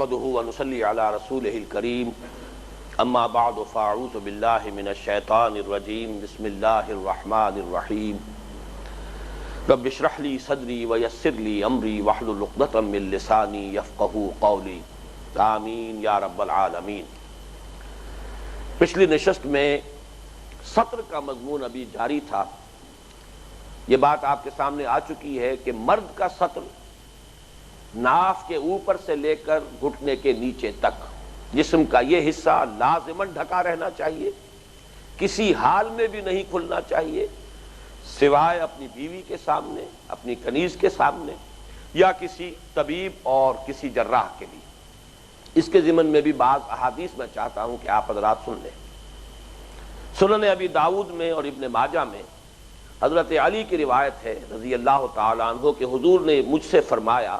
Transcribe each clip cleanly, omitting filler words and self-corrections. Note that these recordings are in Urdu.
نحمده ونصلي على رسوله الكريم اما بعد فاعوذ بالله من الشيطان الرجيم بسم الله الرحمن الرحيم رب اشرح لي صدري ويسر لي امري واحلل عقدة من لساني يفقهوا قولي آمین یا رب العالمین۔ پچھلی نشست میں سطر کا مضمون ابھی جاری تھا۔ یہ بات آپ کے سامنے آ چکی ہے کہ مرد کا سطر ناف کے اوپر سے لے کر گھٹنے کے نیچے تک جسم کا یہ حصہ لازماً ڈھکا رہنا چاہیے، کسی حال میں بھی نہیں کھلنا چاہیے سوائے اپنی بیوی کے سامنے، اپنی کنیز کے سامنے، یا کسی طبیب اور کسی جراح کے لیے۔ اس کے ضمن میں بھی بعض احادیث میں چاہتا ہوں کہ آپ حضرات سن لیں۔ سنن ابی داؤد میں اور ابن ماجہ میں حضرت علی کی روایت ہے رضی اللہ تعالی عنہ کہ حضور نے مجھ سے فرمایا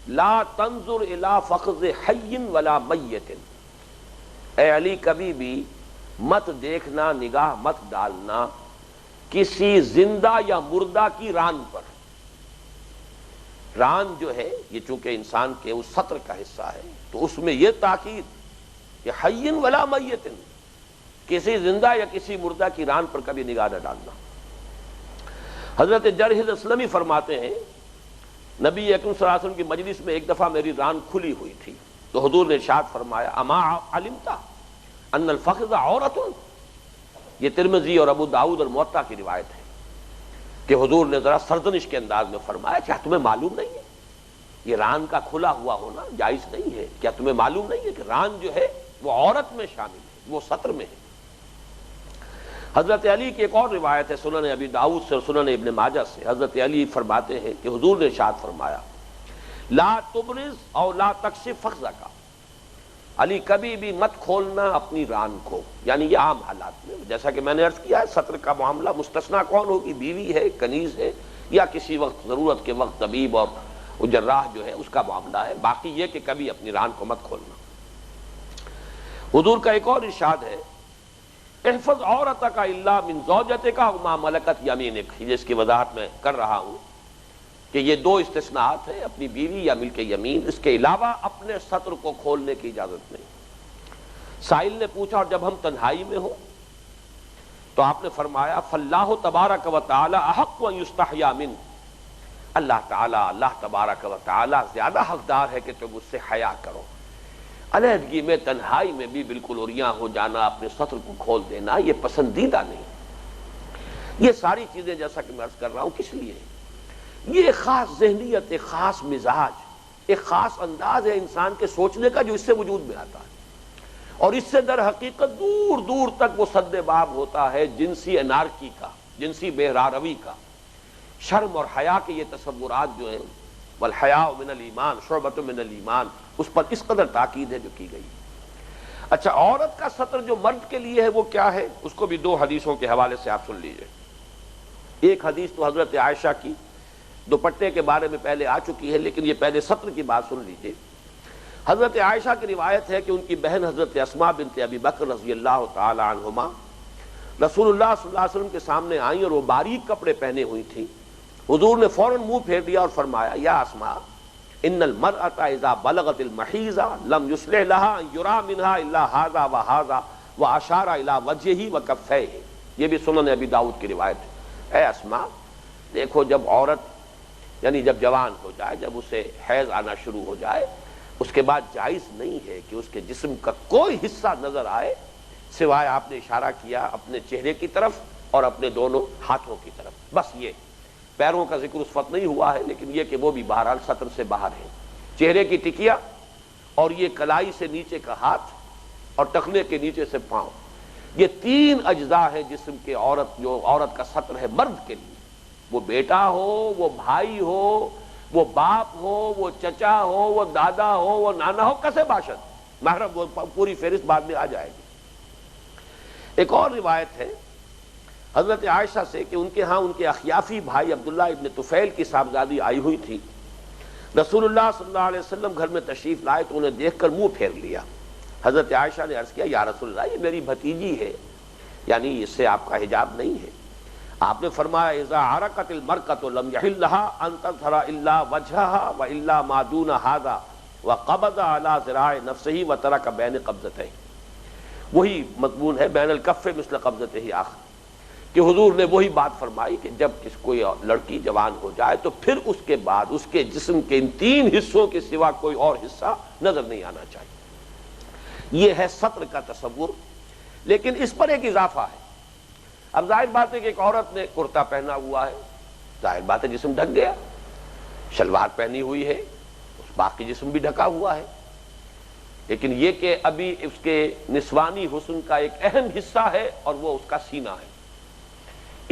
لا تنظر الی فخذ حی ولا میت، اے علی کبھی بھی مت دیکھنا، نگاہ مت ڈالنا کسی زندہ یا مردہ کی ران پر۔ ران جو ہے یہ چونکہ انسان کے اس سطر کا حصہ ہے تو اس میں یہ تاکید کہ حی ولا میت، کسی زندہ یا کسی مردہ کی ران پر کبھی نگاہ نہ ڈالنا۔ حضرت جرح اسلمی فرماتے ہیں نبی اکرم صلی اللہ علیہ وسلم کی مجلس میں ایک دفعہ میری ران کھلی ہوئی تھی تو حضور نے ارشاد فرمایا اما علمت ان الفخذ عورت، یہ ترمذی اور ابو داؤد اور موطا کی روایت ہے کہ حضور نے ذرا سرزنش کے انداز میں فرمایا کیا تمہیں معلوم نہیں ہے یہ ران کا کھلا ہوا ہونا جائز نہیں ہے؟ کیا تمہیں معلوم نہیں ہے کہ ران جو ہے وہ عورت میں شامل ہے، وہ سطر میں ہے؟ حضرت علی کی ایک اور روایت ہے سنن ابی داؤد سے اور سنن ابن ماجہ سے، حضرت علی فرماتے ہیں کہ حضور نے ارشاد فرمایا لا تبرز او لا تکشف فخذک، علی کبھی بھی مت کھولنا اپنی ران کو، یعنی یہ عام حالات میں، جیسا کہ میں نے عرض کیا ہے سطر کا معاملہ مستثنیٰ کون ہوگی؟ بیوی ہے، کنیز ہے، یا کسی وقت ضرورت کے وقت طبیب اور جراح جو ہے اس کا معاملہ ہے، باقی یہ کہ کبھی اپنی ران کو مت کھولنا۔ حضور کا ایک اور ارشاد ہے احفظ عورتک الا من زوجتک وما ملکت یمینک، جس کی وضاحت میں کر رہا ہوں کہ یہ دو استثناءات ہیں، اپنی بیوی یا ملک یمین، اس کے علاوہ اپنے سطر کو کھولنے کی اجازت نہیں۔ سائل نے پوچھا اور جب ہم تنہائی میں ہوں تو آپ نے فرمایا فاللہ تبارک و تعالی احق ان یستحیا منہ، اللہ تبارک و تعالی زیادہ حقدار ہے کہ تم اس سے حیا کرو۔ علیحدگی میں تنہائی میں بھی بالکل عریاں ہو جانا، اپنے سطر کو کھول دینا یہ پسندیدہ نہیں۔ یہ ساری چیزیں جیسا کہ میں عرض کر رہا ہوں کس لیے؟ یہ ایک خاص ذہنیت، ایک خاص مزاج، ایک خاص انداز ہے انسان کے سوچنے کا جو اس سے وجود میں آتا ہے، اور اس سے در حقیقت دور دور تک وہ سد باب ہوتا ہے جنسی انارکی کا، جنسی بہراروی کا، شرم اور حیا کے یہ تصورات جو ہیں والحیاء من الایمان شعبۃ من الایمان، اس پر اس قدر تاکید ہے جو کی گئی۔ اچھا، عورت کا سطر جو مرد کے لیے ہے وہ کیا ہے؟ اس کو بھی دو حدیثوں کے حوالے سے آپ سن لیجئے۔ ایک حدیث تو حضرت عائشہ کی دوپٹے کے بارے میں پہلے آ چکی ہے، لیکن یہ پہلے سطر کی بات سن لیجئے۔ حضرت عائشہ کی روایت ہے کہ ان کی بہن حضرت اسماء بنت ابی بکر رضی اللہ تعالی عنہما رسول اللہ صلی اللہ علیہ وسلم کے سامنے آئیں اور وہ باریک کپڑے پہنے ہوئی تھیں۔ حضور نے فوراً منہ پھیر دیا اور فرمایا یا اسماء ان المرأة اذا بلغت المحیض لم یصلح لها ان یرا منها الا هذا وهذا واشار الى وجهه وکفیه، یہ بھی سنن ابی داؤد کی روایت ہے۔ اے اسماء دیکھو، جب عورت یعنی جب جوان ہو جائے، جب اسے حیض آنا شروع ہو جائے، اس کے بعد جائز نہیں ہے کہ اس کے جسم کا کوئی حصہ نظر آئے سوائے آپ نے اشارہ کیا اپنے چہرے کی طرف اور اپنے دونوں ہاتھوں کی طرف، بس یہ پیروں کا ذکر اس وقت نہیں ہوا ہے، لیکن یہ کہ وہ بھی بہرحال سطر سے باہر ہے۔ چہرے کی ٹکیا اور یہ کلائی سے نیچے کا ہاتھ اور ٹخنے کے نیچے سے پاؤں، یہ تین اجزاء ہیں جسم کے عورت جو عورت کا سطر ہے مرد کے لیے، وہ بیٹا ہو، وہ بھائی ہو، وہ باپ ہو، وہ چچا ہو، وہ دادا ہو، وہ نانا ہو، کسے باشد محرم، وہ پوری فہرست بعد میں آ جائے گی۔ ایک اور روایت ہے حضرت عائشہ سے کہ ان کے ہاں ان کے اخیافی بھائی عبداللہ ابن طفیل کی صاحبزادی آئی ہوئی تھی۔ رسول اللہ صلی اللہ علیہ وسلم گھر میں تشریف لائے تو انہیں دیکھ کر منہ پھیر لیا۔ حضرت عائشہ نے عرض کیا یا رسول اللہ یہ میری بھتیجی ہے، یعنی اس سے آپ کا حجاب نہیں ہے۔ آپ نے فرمایا اذا عرقت المرأة لم يحل لها ان تظهر الا وجهها والا ما دون هذا وقبض علی ذراع نفسہ وترک بین قبضتین، وہی مضمون ہے بین الکف مثل قبضتہ آخر، کہ حضور نے وہی بات فرمائی کہ جب کوئی لڑکی جوان ہو جائے تو پھر اس کے بعد اس کے جسم کے ان تین حصوں کے سوا کوئی اور حصہ نظر نہیں آنا چاہیے۔ یہ ہے سطر کا تصور، لیکن اس پر ایک اضافہ ہے۔ اب ظاہر بات ہے کہ ایک عورت نے کرتا پہنا ہوا ہے، ظاہر بات ہے جسم ڈھک گیا، شلوار پہنی ہوئی ہے، اس باقی جسم بھی ڈھکا ہوا ہے، لیکن یہ کہ ابھی اس کے نسوانی حسن کا ایک اہم حصہ ہے اور وہ اس کا سینہ ہے،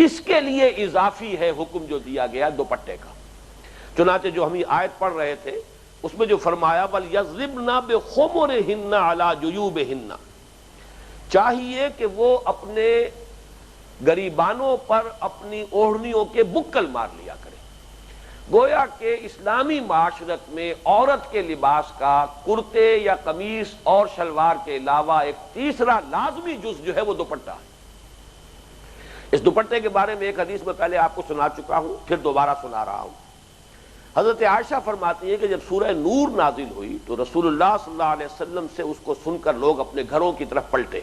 اس کے لیے اضافی ہے حکم جو دیا گیا دوپٹے کا۔ چنانچہ جو ہم یہ آیت پڑھ رہے تھے اس میں جو فرمایا وَلْيَضْرِبْنَ بِخُمُرِهِنَّ عَلَى جُيُوبِهِنَّ، چاہیے کہ وہ اپنے گریبانوں پر اپنی اوڑھنیوں کے بکل مار لیا کرے۔ گویا کہ اسلامی معاشرت میں عورت کے لباس کا کرتے یا قمیص اور شلوار کے علاوہ ایک تیسرا لازمی جز جو ہے وہ دوپٹہ ہے۔ اس دوپٹے کے بارے میں ایک حدیث میں پہلے آپ کو سنا چکا ہوں، پھر دوبارہ سنا رہا ہوں۔ حضرت عائشہ فرماتی ہے کہ جب سورہ نور نازل ہوئی تو رسول اللہ صلی اللہ علیہ وسلم سے اس کو سن کر لوگ اپنے گھروں کی طرف پلٹے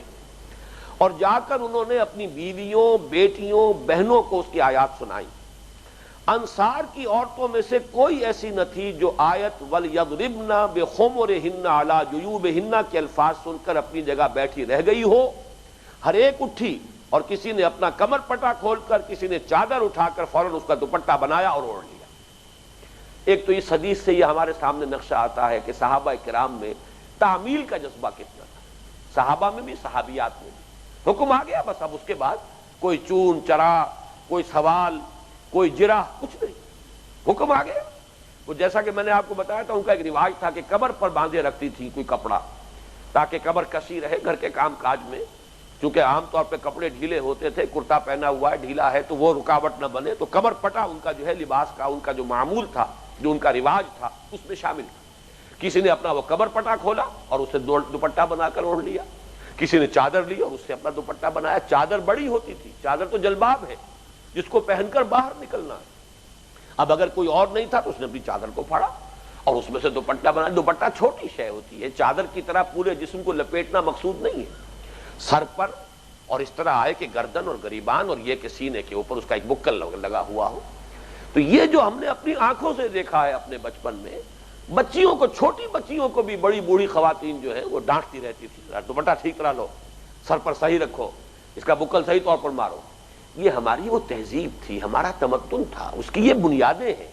اور جا کر انہوں نے اپنی بیویوں، بیٹیوں، بہنوں کو اس کی آیات سنائی۔ انصار کی عورتوں میں سے کوئی ایسی نہ تھی جو آیت وَلْيَضْرِبْنَ بِخُمُرِهِنَّ عَلَى جُيُوبِهِنَّ کے الفاظ سن کر اپنی جگہ بیٹھی رہ گئی ہو۔ ہر ایک اٹھی اور کسی نے اپنا کمر پٹا کھول کر، کسی نے چادر اٹھا کر فوراً اس کا دوپٹہ بنایا اور اوڑھ لیا۔ ایک تو اس حدیث سے یہ ہمارے سامنے نقشہ آتا ہے کہ صحابہ کرام میں تعمیل کا جذبہ کتنا تھا، صحابہ میں بھی صحابیات میں بھی۔ حکم آ گیا بس، اب اس کے بعد کوئی چون چرا، کوئی سوال، کوئی جرح، کچھ نہیں، حکم آ گیا۔ وہ جیسا کہ میں نے آپ کو بتایا تھا ان کا ایک رواج تھا کہ کمر پر باندھے رکھتی تھی کوئی کپڑا تاکہ کمر کسی رہے گھر کے کام کاج میں، چونکہ عام طور پہ کپڑے ڈھیلے ہوتے تھے، کرتا پہنا ہوا ہے ڈھیلا ہے تو وہ رکاوٹ نہ بنے، تو کمر پٹا ان کا جو ہے لباس کا، ان کا جو معمول تھا، جو ان کا رواج تھا اس میں شامل تھا۔ کسی نے اپنا وہ کمر پٹا کھولا اور اسے دوپٹہ بنا کر اوڑھ لیا، کسی نے چادر لی اور اس سے اپنا دوپٹہ بنایا۔ چادر بڑی ہوتی تھی، چادر تو جلباب ہے جس کو پہن کر باہر نکلنا ہے۔ اب اگر کوئی اور نہیں تھا تو اس نے اپنی چادر کو پھاڑا اور اس میں سے دوپٹہ بنایا۔ دوپٹہ چھوٹی شے ہوتی ہے، چادر کی طرح پورے جسم کو لپیٹنا مقصود نہیں ہے، سر پر اور اس طرح آئے کہ گردن اور گریبان اور یہ کہ سینے کے اوپر اس کا ایک بکل لگا ہوا ہو۔ تو یہ جو ہم نے اپنی آنکھوں سے دیکھا ہے اپنے بچپن میں، بچیوں کو، چھوٹی بچیوں کو بھی بڑی بوڑھی خواتین جو ہے وہ ڈانٹتی رہتی تھی، دوپٹہ ٹھیک طرح لو، سر پر صحیح رکھو، اس کا بکل صحیح طور پر مارو۔ یہ ہماری وہ تہذیب تھی، ہمارا تمدن تھا، اس کی یہ بنیادیں ہیں۔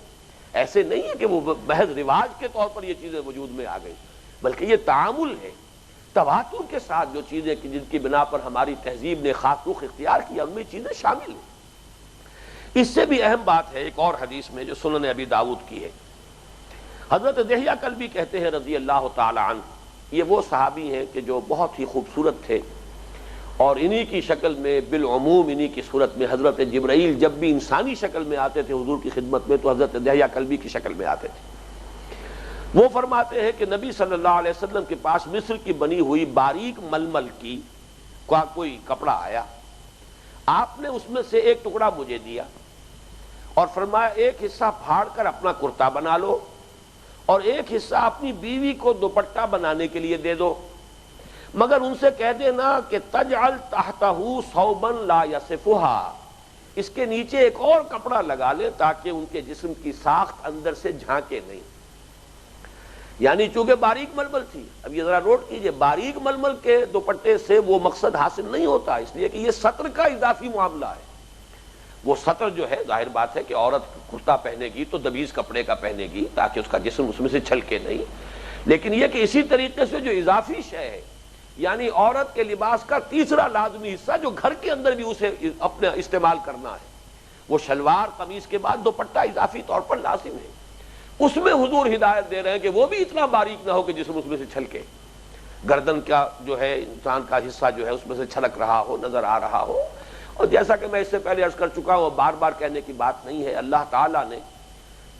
ایسے نہیں ہے کہ وہ محض رواج کے طور پر یہ چیزیں وجود میں آ گئی، بلکہ یہ تعامل ہے تواتر کے ساتھ، جو چیزیں کہ جن کی بنا پر ہماری تہذیب نے خاص رخ اختیار کیا ان میں چیزیں شامل ہیں۔ اس سے بھی اہم بات ہے ایک اور حدیث میں جو سنن ابی داؤد کی ہے۔ حضرت دحیہ کلبی کہتے ہیں رضی اللہ تعالی عنہ، یہ وہ صحابی ہیں کہ جو بہت ہی خوبصورت تھے اور انہی کی شکل میں، بالعموم انہی کی صورت میں حضرت جبرائیل جب بھی انسانی شکل میں آتے تھے حضور کی خدمت میں تو حضرت دحیہ کلبی کی شکل میں آتے تھے۔ وہ فرماتے ہیں کہ نبی صلی اللہ علیہ وسلم کے پاس مصر کی بنی ہوئی باریک ململ کی کوئی کپڑا آیا، آپ نے اس میں سے ایک ٹکڑا مجھے دیا اور فرمایا ایک حصہ پھاڑ کر اپنا کرتا بنا لو اور ایک حصہ اپنی بیوی کو دوپٹہ بنانے کے لیے دے دو، مگر ان سے کہہ دینا کہ تجعل تحتہ ثوبا لا یصفھا، اس کے نیچے ایک اور کپڑا لگا لیں تاکہ ان کے جسم کی ساخت اندر سے جھانکے نہیں۔ یعنی چونکہ باریک ململ تھی، اب یہ ذرا نوٹ کیجئے، باریک ململ کے دوپٹے سے وہ مقصد حاصل نہیں ہوتا، اس لیے کہ یہ سطر کا اضافی معاملہ ہے۔ وہ سطر جو ہے ظاہر بات ہے کہ عورت کرتا پہنے گی تو دبیز کپڑے کا پہنے گی تاکہ اس کا جسم اس میں سے چھلکے نہیں، لیکن یہ کہ اسی طریقے سے جو اضافی شے ہے، یعنی عورت کے لباس کا تیسرا لازمی حصہ جو گھر کے اندر بھی اسے اپنے استعمال کرنا ہے، وہ شلوار قمیص کے بعد دوپٹہ اضافی طور پر لازم ہے۔ اس میں حضور ہدایت دے رہے ہیں کہ وہ بھی اتنا باریک نہ ہو کہ جسم اس میں سے چھلکے، گردن کا جو ہے انسان کا حصہ جو ہے اس میں سے چھلک رہا ہو، نظر آ رہا ہو۔ اور جیسا کہ میں اس سے پہلے عرض کر چکا ہوں، بار بار کہنے کی بات نہیں ہے، اللہ تعالیٰ نے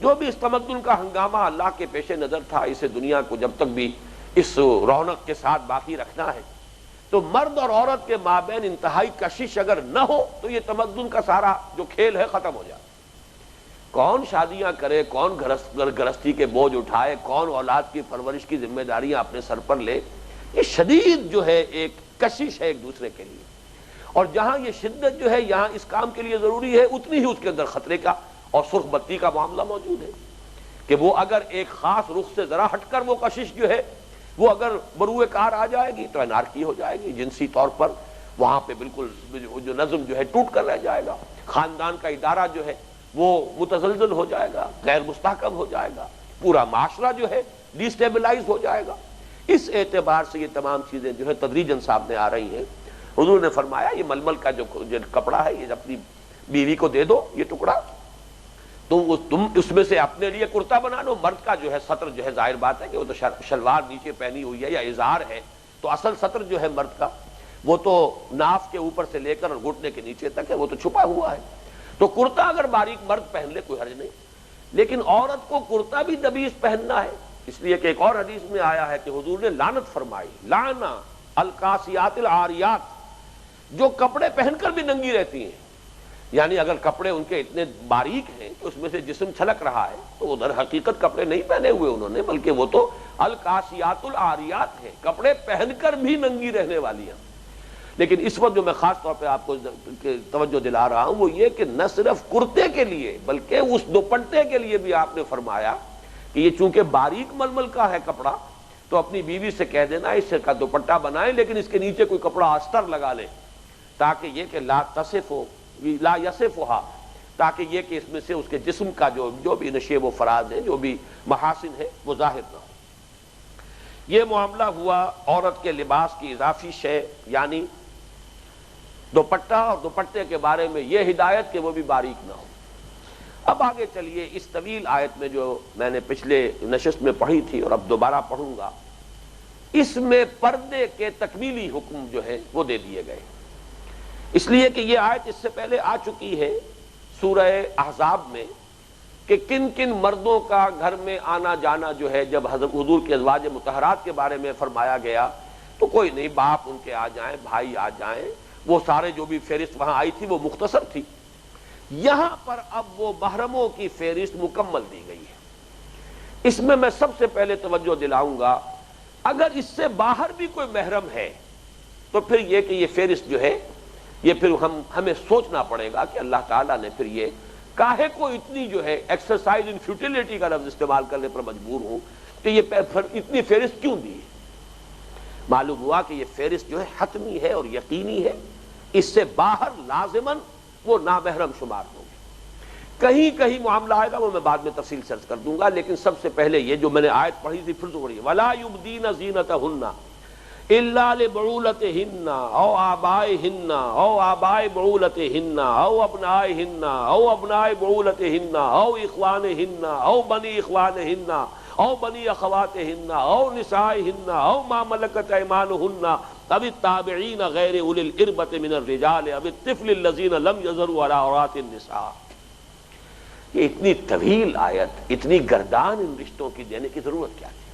جو بھی اس تمدن کا ہنگامہ اللہ کے پیش نظر تھا، اسے دنیا کو جب تک بھی اس رونق کے ساتھ باقی رکھنا ہے تو مرد اور عورت کے مابین انتہائی کشش اگر نہ ہو تو یہ تمدن کا سارا جو کھیل ہے ختم ہو جائے۔ کون شادیاں کرے، کون گرہستی کے بوجھ اٹھائے، کون اولاد کی پرورش کی ذمہ داریاں اپنے سر پر لے. یہ شدید جو ہے ایک کشش ہے ایک دوسرے کے لیے. اور جہاں یہ شدت جو ہے یہاں اس کام کے لیے ضروری ہے، اتنی ہی اس کے اندر خطرے کا اور سرخ بتی کا معاملہ موجود ہے کہ وہ اگر ایک خاص رخ سے ذرا ہٹ کر وہ کشش جو ہے وہ اگر بروئے کار آ جائے گی تو انارکی ہو جائے گی. جنسی طور پر وہاں پہ بالکل جو نظم جو ہے ٹوٹ کر رہ جائے گا. خاندان کا ادارہ جو ہے وہ متزلزل ہو جائے گا، غیر مستحکم ہو جائے گا. پورا معاشرہ جو ہے ڈیسٹیبلائز ہو جائے گا. اس اعتبار سے یہ تمام چیزیں جو ہے تدریجاً سامنے آ رہی ہیں. حضور نے فرمایا یہ ململ کا جو کپڑا ہے یہ اپنی بیوی کو دے دو، یہ ٹکڑا تم اس میں سے اپنے لیے کرتا بنا لو. مرد کا جو ہے سطر جو ہے ظاہر بات ہے کہ وہ تو شلوار نیچے پہنی ہوئی ہے یا ازار ہے، تو اصل سطر جو ہے مرد کا وہ تو ناف کے اوپر سے لے کر اور گھٹنے کے نیچے تک ہے، وہ تو چھپا ہوا ہے. تو کرتا اگر باریک مرد پہن لے کوئی حرج نہیں، لیکن عورت کو کرتا بھی دبیس پہننا ہے. اس لیے کہ ایک اور حدیث میں آیا ہے کہ حضور نے لعنت فرمائی، لعنا القاسیات العاریات، جو کپڑے پہن کر بھی ننگی رہتی ہیں. یعنی اگر کپڑے ان کے اتنے باریک ہیں کہ اس میں سے جسم چھلک رہا ہے تو ادھر حقیقت کپڑے نہیں پہنے ہوئے انہوں نے، بلکہ وہ تو القاسیات العاریات ہیں، کپڑے پہن کر بھی ننگی رہنے والی ہیں. لیکن اس وقت جو میں خاص طور پہ آپ کو توجہ دلا رہا ہوں وہ یہ کہ نہ صرف کرتے کے لیے بلکہ اس دوپٹے کے لیے بھی آپ نے فرمایا کہ یہ چونکہ باریک ململ کا ہے کپڑا تو اپنی بیوی سے کہہ دینا اس کا دوپٹہ بنائیں، لیکن اس کے نیچے کوئی کپڑا استر لگا لیں تاکہ یہ کہ لا یصفھا، تاکہ یہ کہ اس میں سے اس کے جسم کا جو بھی نشیب و فراز ہے، جو بھی محاسن ہے وہ ظاہر نہ ہو. یہ معاملہ ہوا عورت کے لباس کی اضافی شے یعنی دوپٹہ، اور دوپٹے کے بارے میں یہ ہدایت کہ وہ بھی باریک نہ ہو. اب آگے چلیے اس طویل آیت میں جو میں نے پچھلے نشست میں پڑھی تھی اور اب دوبارہ پڑھوں گا، اس میں پردے کے تکمیلی حکم جو ہے وہ دے دیے گئے. اس لیے کہ یہ آیت اس سے پہلے آ چکی ہے سورہ احزاب میں کہ کن کن مردوں کا گھر میں آنا جانا جو ہے جب حضرت حضور کے ازواج مطہرات کے بارے میں فرمایا گیا تو کوئی نہیں، باپ ان کے آ جائیں، بھائی آ جائیں، وہ سارے جو بھی فہرست وہاں آئی تھی وہ مختصر تھی. یہاں پر اب وہ محرموں کی فہرست مکمل دی گئی ہے. اس میں سب سے پہلے توجہ دلاؤں گا اگر اس سے باہر بھی کوئی محرم ہے تو پھر یہ کہ یہ فہرست جو ہے یہ پھر ہمیں سوچنا پڑے گا کہ اللہ تعالیٰ نے پھر یہ کاہے کو اتنی جو ہے ایکسرسائز ان فیوٹیلیٹی کا لفظ استعمال کرنے پر مجبور ہوں کہ یہ اتنی فہرست کیوں دی ہے. معلوم ہوا کہ یہ فہرست جو ہے حتمی ہے اور یقینی ہے، اس سے باہر لازماً وہ نامحرم شمار ہوں گے. کہیں کہیں معاملہ آئے گا وہ میں بعد میں تفصیل سے عرض کر دوں گا، لیکن سب سے پہلے یہ جو میں نے آیت پڑھی تھی پھر تو پڑھی، وَلَا يُبْدِينَ زِينَتَهُنَّ إِلَّا لِبُعُولَتِهِنَّ أَوْ آبَائِهِنَّ أَوْ آبَاءِ بُعُولَتِهِنَّ أَوْ أَبْنَائِهِنَّ أَوْ أَبْنَاءِ بُعُولَتِهِنَّ أَوْ إِخْوَانِهِنَّ أَوْ بَنِي إِخْوَانِهِنَّ أَوْ بَنِي أَخَوَاتِهِنَّ أَوْ نِسَائِهِنَّ أَوْ مَا مَلَكَتْ أَيْمَانُهُنَّ أَوِ التَّابِعِينَ غَيْرِ أُولِي الْإِرْبَةِ مِنَ الرِّجَالِ أَوِ الطِّفْلِ الَّذِينَ لَمْ يَظْهَرُوا عَلَى عَوْرَاتِ النِّسَاءِ. یہ اتنی طویل آیت اتنی گردان ان رشتوں کی دینے کی ضرورت کیا تھی؟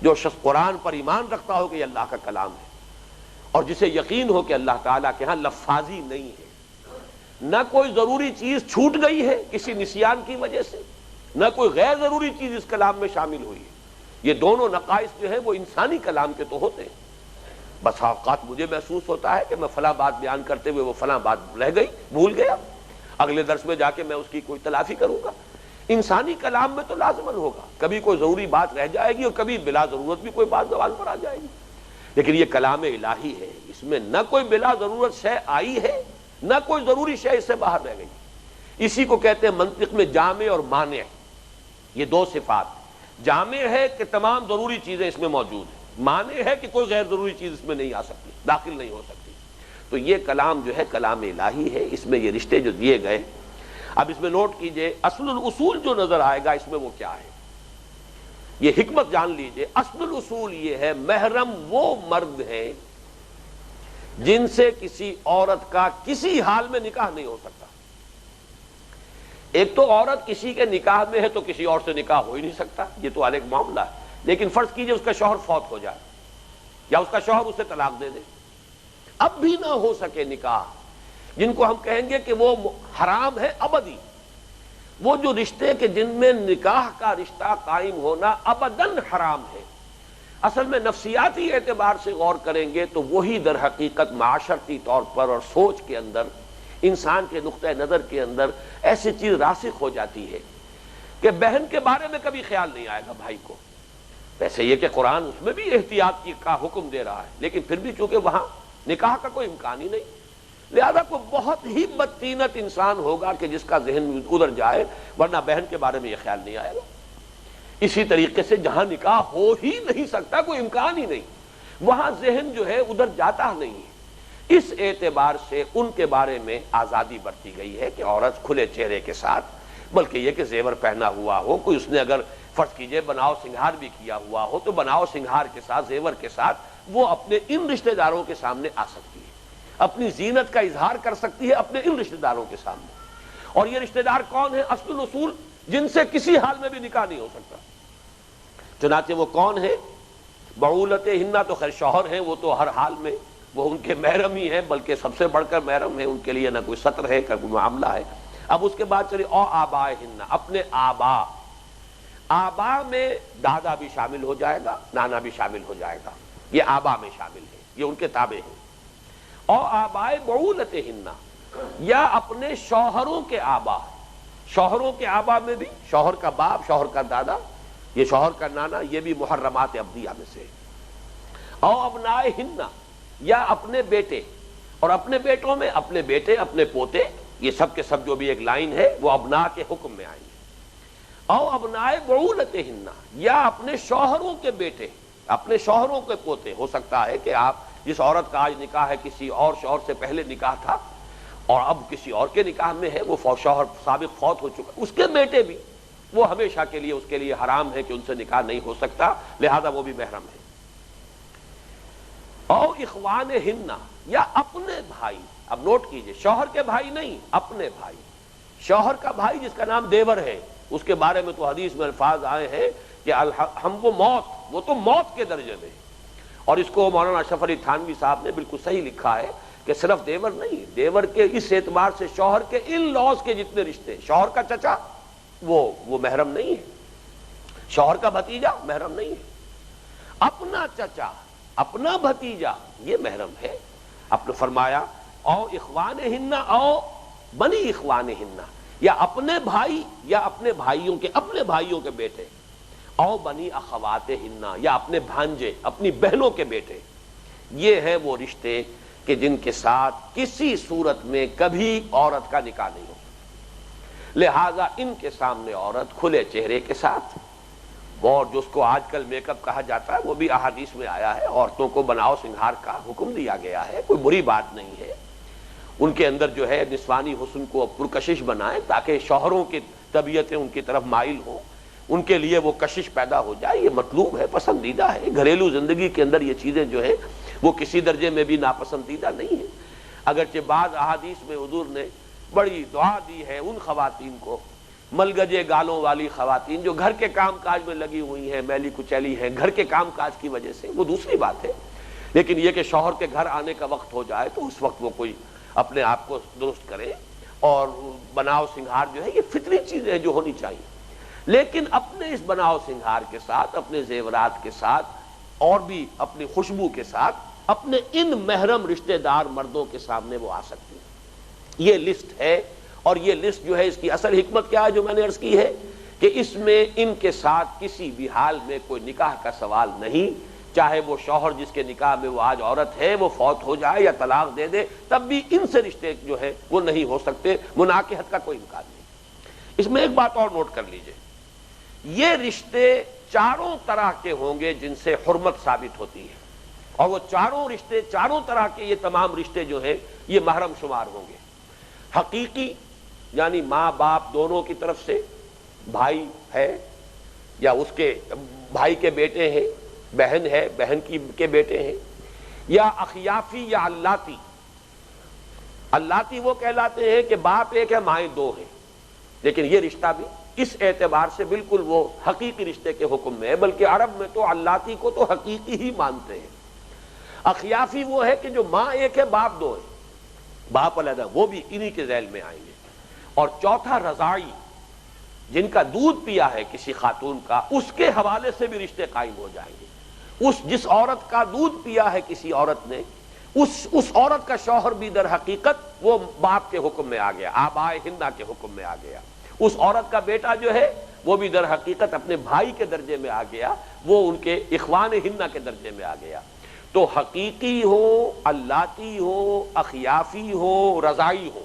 جو شخص قرآن پر ایمان رکھتا ہو کہ یہ اللہ کا کلام ہے اور جسے یقین ہو کہ اللہ تعالیٰ کے ہاں لفاظی نہیں ہے، نہ کوئی ضروری چیز چھوٹ گئی ہے کسی نسیان کی وجہ سے، نہ کوئی غیر ضروری چیز اس کلام میں شامل ہوئی ہے. یہ دونوں نقائص جو ہے وہ انسانی کلام کے تو ہوتے ہیں. بس اوقات مجھے محسوس ہوتا ہے کہ میں فلاں بات بیان کرتے ہوئے وہ فلاں بات رہ گئی، بھول گیا، اگلے درس میں جا کے میں اس کی کوئی تلافی کروں گا. انسانی کلام میں تو لازماً ہوگا، کبھی کوئی ضروری بات رہ جائے گی اور کبھی بلا ضرورت بھی کوئی بات زبان پر آ جائے گی. لیکن یہ کلام الہی ہے، اس میں نہ کوئی بلا ضرورت شے آئی ہے نہ کوئی ضروری شے اس سے باہر رہ گئی. اسی کو کہتے ہیں منطق میں جامع اور مانع. یہ دو صفات، جامع ہے کہ تمام ضروری چیزیں اس میں موجود ہیں، مانع ہے کہ کوئی غیر ضروری چیز اس میں نہیں آ سکتی، داخل نہیں ہو سکتی. تو یہ کلام جو ہے کلام الہی ہے، اس میں یہ رشتے جو دیے گئے. اب اس میں نوٹ کیجئے اصل الاصول جو نظر آئے گا اس میں وہ کیا ہے، یہ حکمت جان لیجئے. اصل الاصول یہ ہے محرم وہ مرد ہیں جن سے کسی عورت کا کسی حال میں نکاح نہیں ہو سکتا. ایک تو عورت کسی کے نکاح میں ہے تو کسی اور سے نکاح ہو ہی نہیں سکتا، یہ تو الگ معاملہ ہے. لیکن فرض کیجئے اس کا شوہر فوت ہو جائے یا اس کا شوہر اسے طلاق دے دے، اب بھی نہ ہو سکے نکاح، جن کو ہم کہیں گے کہ وہ حرام ہے ابدی، وہ جو رشتے کہ جن میں نکاح کا رشتہ قائم ہونا ابداً حرام ہے، اصل میں نفسیاتی اعتبار سے غور کریں گے تو وہی در حقیقت معاشرتی طور پر اور سوچ کے اندر، انسان کے نقطہ نظر کے اندر ایسی چیز راسخ ہو جاتی ہے کہ بہن کے بارے میں کبھی خیال نہیں آئے گا بھائی کو۔ ویسے یہ کہ قرآن اس میں بھی احتیاط کا حکم دے رہا ہے، لیکن پھر بھی چونکہ وہاں نکاح کا کوئی امکان ہی نہیں، لہذا کوئی بہت ہی بدطینت انسان ہوگا کہ جس کا ذہن ادھر جائے، ورنہ بہن کے بارے میں یہ خیال نہیں آئے گا۔ اسی طریقے سے جہاں نکاح ہو ہی نہیں سکتا، کوئی امکان ہی نہیں، وہاں ذہن جو ہے ادھر جاتا نہیں ہے۔ اس اعتبار سے ان کے بارے میں آزادی برتی گئی ہے کہ عورت کھلے چہرے کے ساتھ، بلکہ یہ کہ زیور پہنا ہوا ہو، کوئی اس نے اگر فرض کیجئے بناؤ سنگھار بھی کیا ہوا ہو تو بناؤ سنگھار کے ساتھ، زیور کے ساتھ وہ اپنے ان رشتہ داروں کے سامنے آ سکتی ہے، اپنی زینت کا اظہار کر سکتی ہے اپنے ان رشتہ داروں کے سامنے۔ اور یہ رشتہ دار کون ہیں؟ اصل الاصول جن سے کسی حال میں بھی نکاح نہیں ہو سکتا۔ چنانچہ وہ کون ہے؟ بعولت ہنہ تو خیر شوہر ہیں، وہ تو ہر حال میں وہ ان کے محرم ہی ہیں، بلکہ سب سے بڑھ کر محرم ہے، ان کے لیے نہ کوئی سطر ہے نہ کوئی معاملہ ہے۔ اب اس کے بعد چلیے او آبائے ہنہ، اپنے آبا۔ آبا میں دادا بھی شامل ہو جائے گا، نانا بھی شامل ہو جائے گا، یہ آبا میں شامل ہے، یہ ان کے تابع ہیں۔ او آبائے بعولت ہنہ، یا اپنے شوہروں کے آبا۔ شوہروں کے آبا میں بھی شوہر کا باپ، شوہر کا دادا، یہ شوہر کا نانا، یہ بھی محرمات ابدیہ میں سے۔ او ابنائے ہنہ، یا اپنے بیٹے، اور اپنے بیٹوں میں اپنے بیٹے، اپنے پوتے، یہ سب کے سب جو بھی ایک لائن ہے وہ ابنا کے حکم میں آئیں گے۔ او ابنائے بعولت ہنہ، یا اپنے شوہروں کے بیٹے، اپنے شوہروں کے پوتے۔ ہو سکتا ہے کہ آپ جس عورت کا آج نکاح ہے کسی اور شوہر سے پہلے نکاح تھا اور اب کسی اور کے نکاح میں ہے، وہ شوہر سابق فوت ہو چکا، اس کے بیٹے بھی وہ ہمیشہ کے لیے اس کے لیے حرام ہے کہ ان سے نکاح نہیں ہو سکتا، لہذا وہ بھی محرم ہے۔ او اخوان ہنہ، یا اپنے بھائی۔ اب نوٹ کیجئے، شوہر کے بھائی نہیں، اپنے بھائی۔ شوہر کا بھائی جس کا نام دیور ہے، اس کے بارے میں تو حدیث میں الفاظ آئے ہیں کہ ہم وہ تو موت کے درجے میں۔ اور اس کو مولانا اشرف علی تھانوی صاحب نے بالکل صحیح لکھا ہے کہ صرف دیور نہیں، دیور کے اس اعتبار سے شوہر کے ان لاز کے جتنے رشتے، شوہر کا چچا وہ محرم نہیں ہے، شوہر کا بھتیجا محرم نہیں ہے، اپنا چچا، اپنا بھتیجا یہ محرم ہے۔ آپ نے فرمایا او اخوان ہنہ او بنی اخوان ہنہ، یا اپنے بھائی یا اپنے بھائیوں کے اپنے بھائیوں کے بیٹے، او بنی اخوات ہنہ، یا اپنے بھانجے، اپنی بہنوں کے بیٹے۔ یہ ہے وہ رشتے کہ جن کے ساتھ کسی صورت میں کبھی عورت کا نکاح نہیں ہو سکتا، لہذا ان کے سامنے عورت کھلے چہرے کے ساتھ، اور جس کو آج کل میک اپ کہا جاتا ہے وہ بھی احادیث میں آیا ہے، عورتوں کو بناؤ سنگھار کا حکم دیا گیا ہے، کوئی بری بات نہیں ہے۔ ان کے اندر جو ہے نسوانی حسن کو پرکشش بنائیں تاکہ شوہروں کی طبیعتیں ان کی طرف مائل ہوں، ان کے لیے وہ کشش پیدا ہو جائے، یہ مطلوب ہے، پسندیدہ ہے۔ گھریلو زندگی کے اندر یہ چیزیں جو ہے وہ کسی درجے میں بھی ناپسندیدہ نہیں ہے، اگرچہ بعض احادیث میں حضور نے بڑی دعا دی ہے ان خواتین کو، ملگجے گالوں والی خواتین جو گھر کے کام کاج میں لگی ہوئی ہیں، میلی کچیلی ہیں گھر کے کام کاج کی وجہ سے، وہ دوسری بات ہے، لیکن یہ کہ شوہر کے گھر آنے کا وقت ہو جائے تو اس وقت وہ کوئی اپنے آپ کو درست کرے اور بناؤ سنگھار جو ہے یہ فطری چیزیں ہیں جو ہونی چاہیے، لیکن اپنے اس بناؤ سنگھار کے ساتھ، اپنے زیورات کے ساتھ، اور بھی اپنی خوشبو کے ساتھ اپنے ان محرم رشتہ دار مردوں کے سامنے وہ آ سکتی ہے۔ یہ لسٹ ہے، اور یہ لسٹ جو ہے اس کی اصل حکمت کیا ہے جو میں نے عرض کی ہے کہ اس میں ان کے ساتھ کسی بھی حال میں کوئی نکاح کا سوال نہیں، چاہے وہ شوہر جس کے نکاح میں وہ آج عورت ہے وہ فوت ہو جائے یا طلاق دے دے، تب بھی ان سے رشتے جو ہے وہ نہیں ہو سکتے، مناکحت کا کوئی امکان نہیں۔ اس میں ایک بات اور نوٹ کر لیجئے، یہ رشتے چاروں طرح کے ہوں گے جن سے حرمت ثابت ہوتی ہے، اور وہ چاروں رشتے، چاروں طرح کے یہ تمام رشتے جو ہیں یہ محرم شمار ہوں گے۔ حقیقی یعنی ماں باپ دونوں کی طرف سے، بھائی ہے یا اس کے بھائی کے بیٹے ہیں، بہن ہے بہن کے بیٹے ہیں، یا اخیافی یا اللاتی۔ اللاتی وہ کہلاتے ہیں کہ باپ ایک ہے مائیں دو ہیں، لیکن یہ رشتہ بھی اس اعتبار سے بالکل وہ حقیقی رشتے کے حکم میں ہے، بلکہ عرب میں تو اللاتی کو تو حقیقی ہی مانتے ہیں۔ اخیافی وہ ہے کہ جو ماں ایک ہے باپ دو ہے، باپ علیحدہ، وہ بھی انہی کے ذیل میں آئیں گے۔ اور چوتھا رضاعی، جن کا دودھ پیا ہے کسی خاتون کا، اس کے حوالے سے بھی رشتے قائم ہو جائیں گے۔ جس عورت کا دودھ پیا ہے کسی عورت نے، اس عورت کا شوہر بھی در حقیقت وہ باپ کے حکم میں آ گیا، آبائے ہندا کے حکم میں آ گیا۔ اس عورت کا بیٹا جو ہے وہ بھی در حقیقت اپنے بھائی کے درجے میں آ گیا، وہ ان کے اخوان ہندا کے درجے میں آ گیا۔ تو حقیقی ہو، اللاتی ہو، اخیافی ہو، رضائی ہو،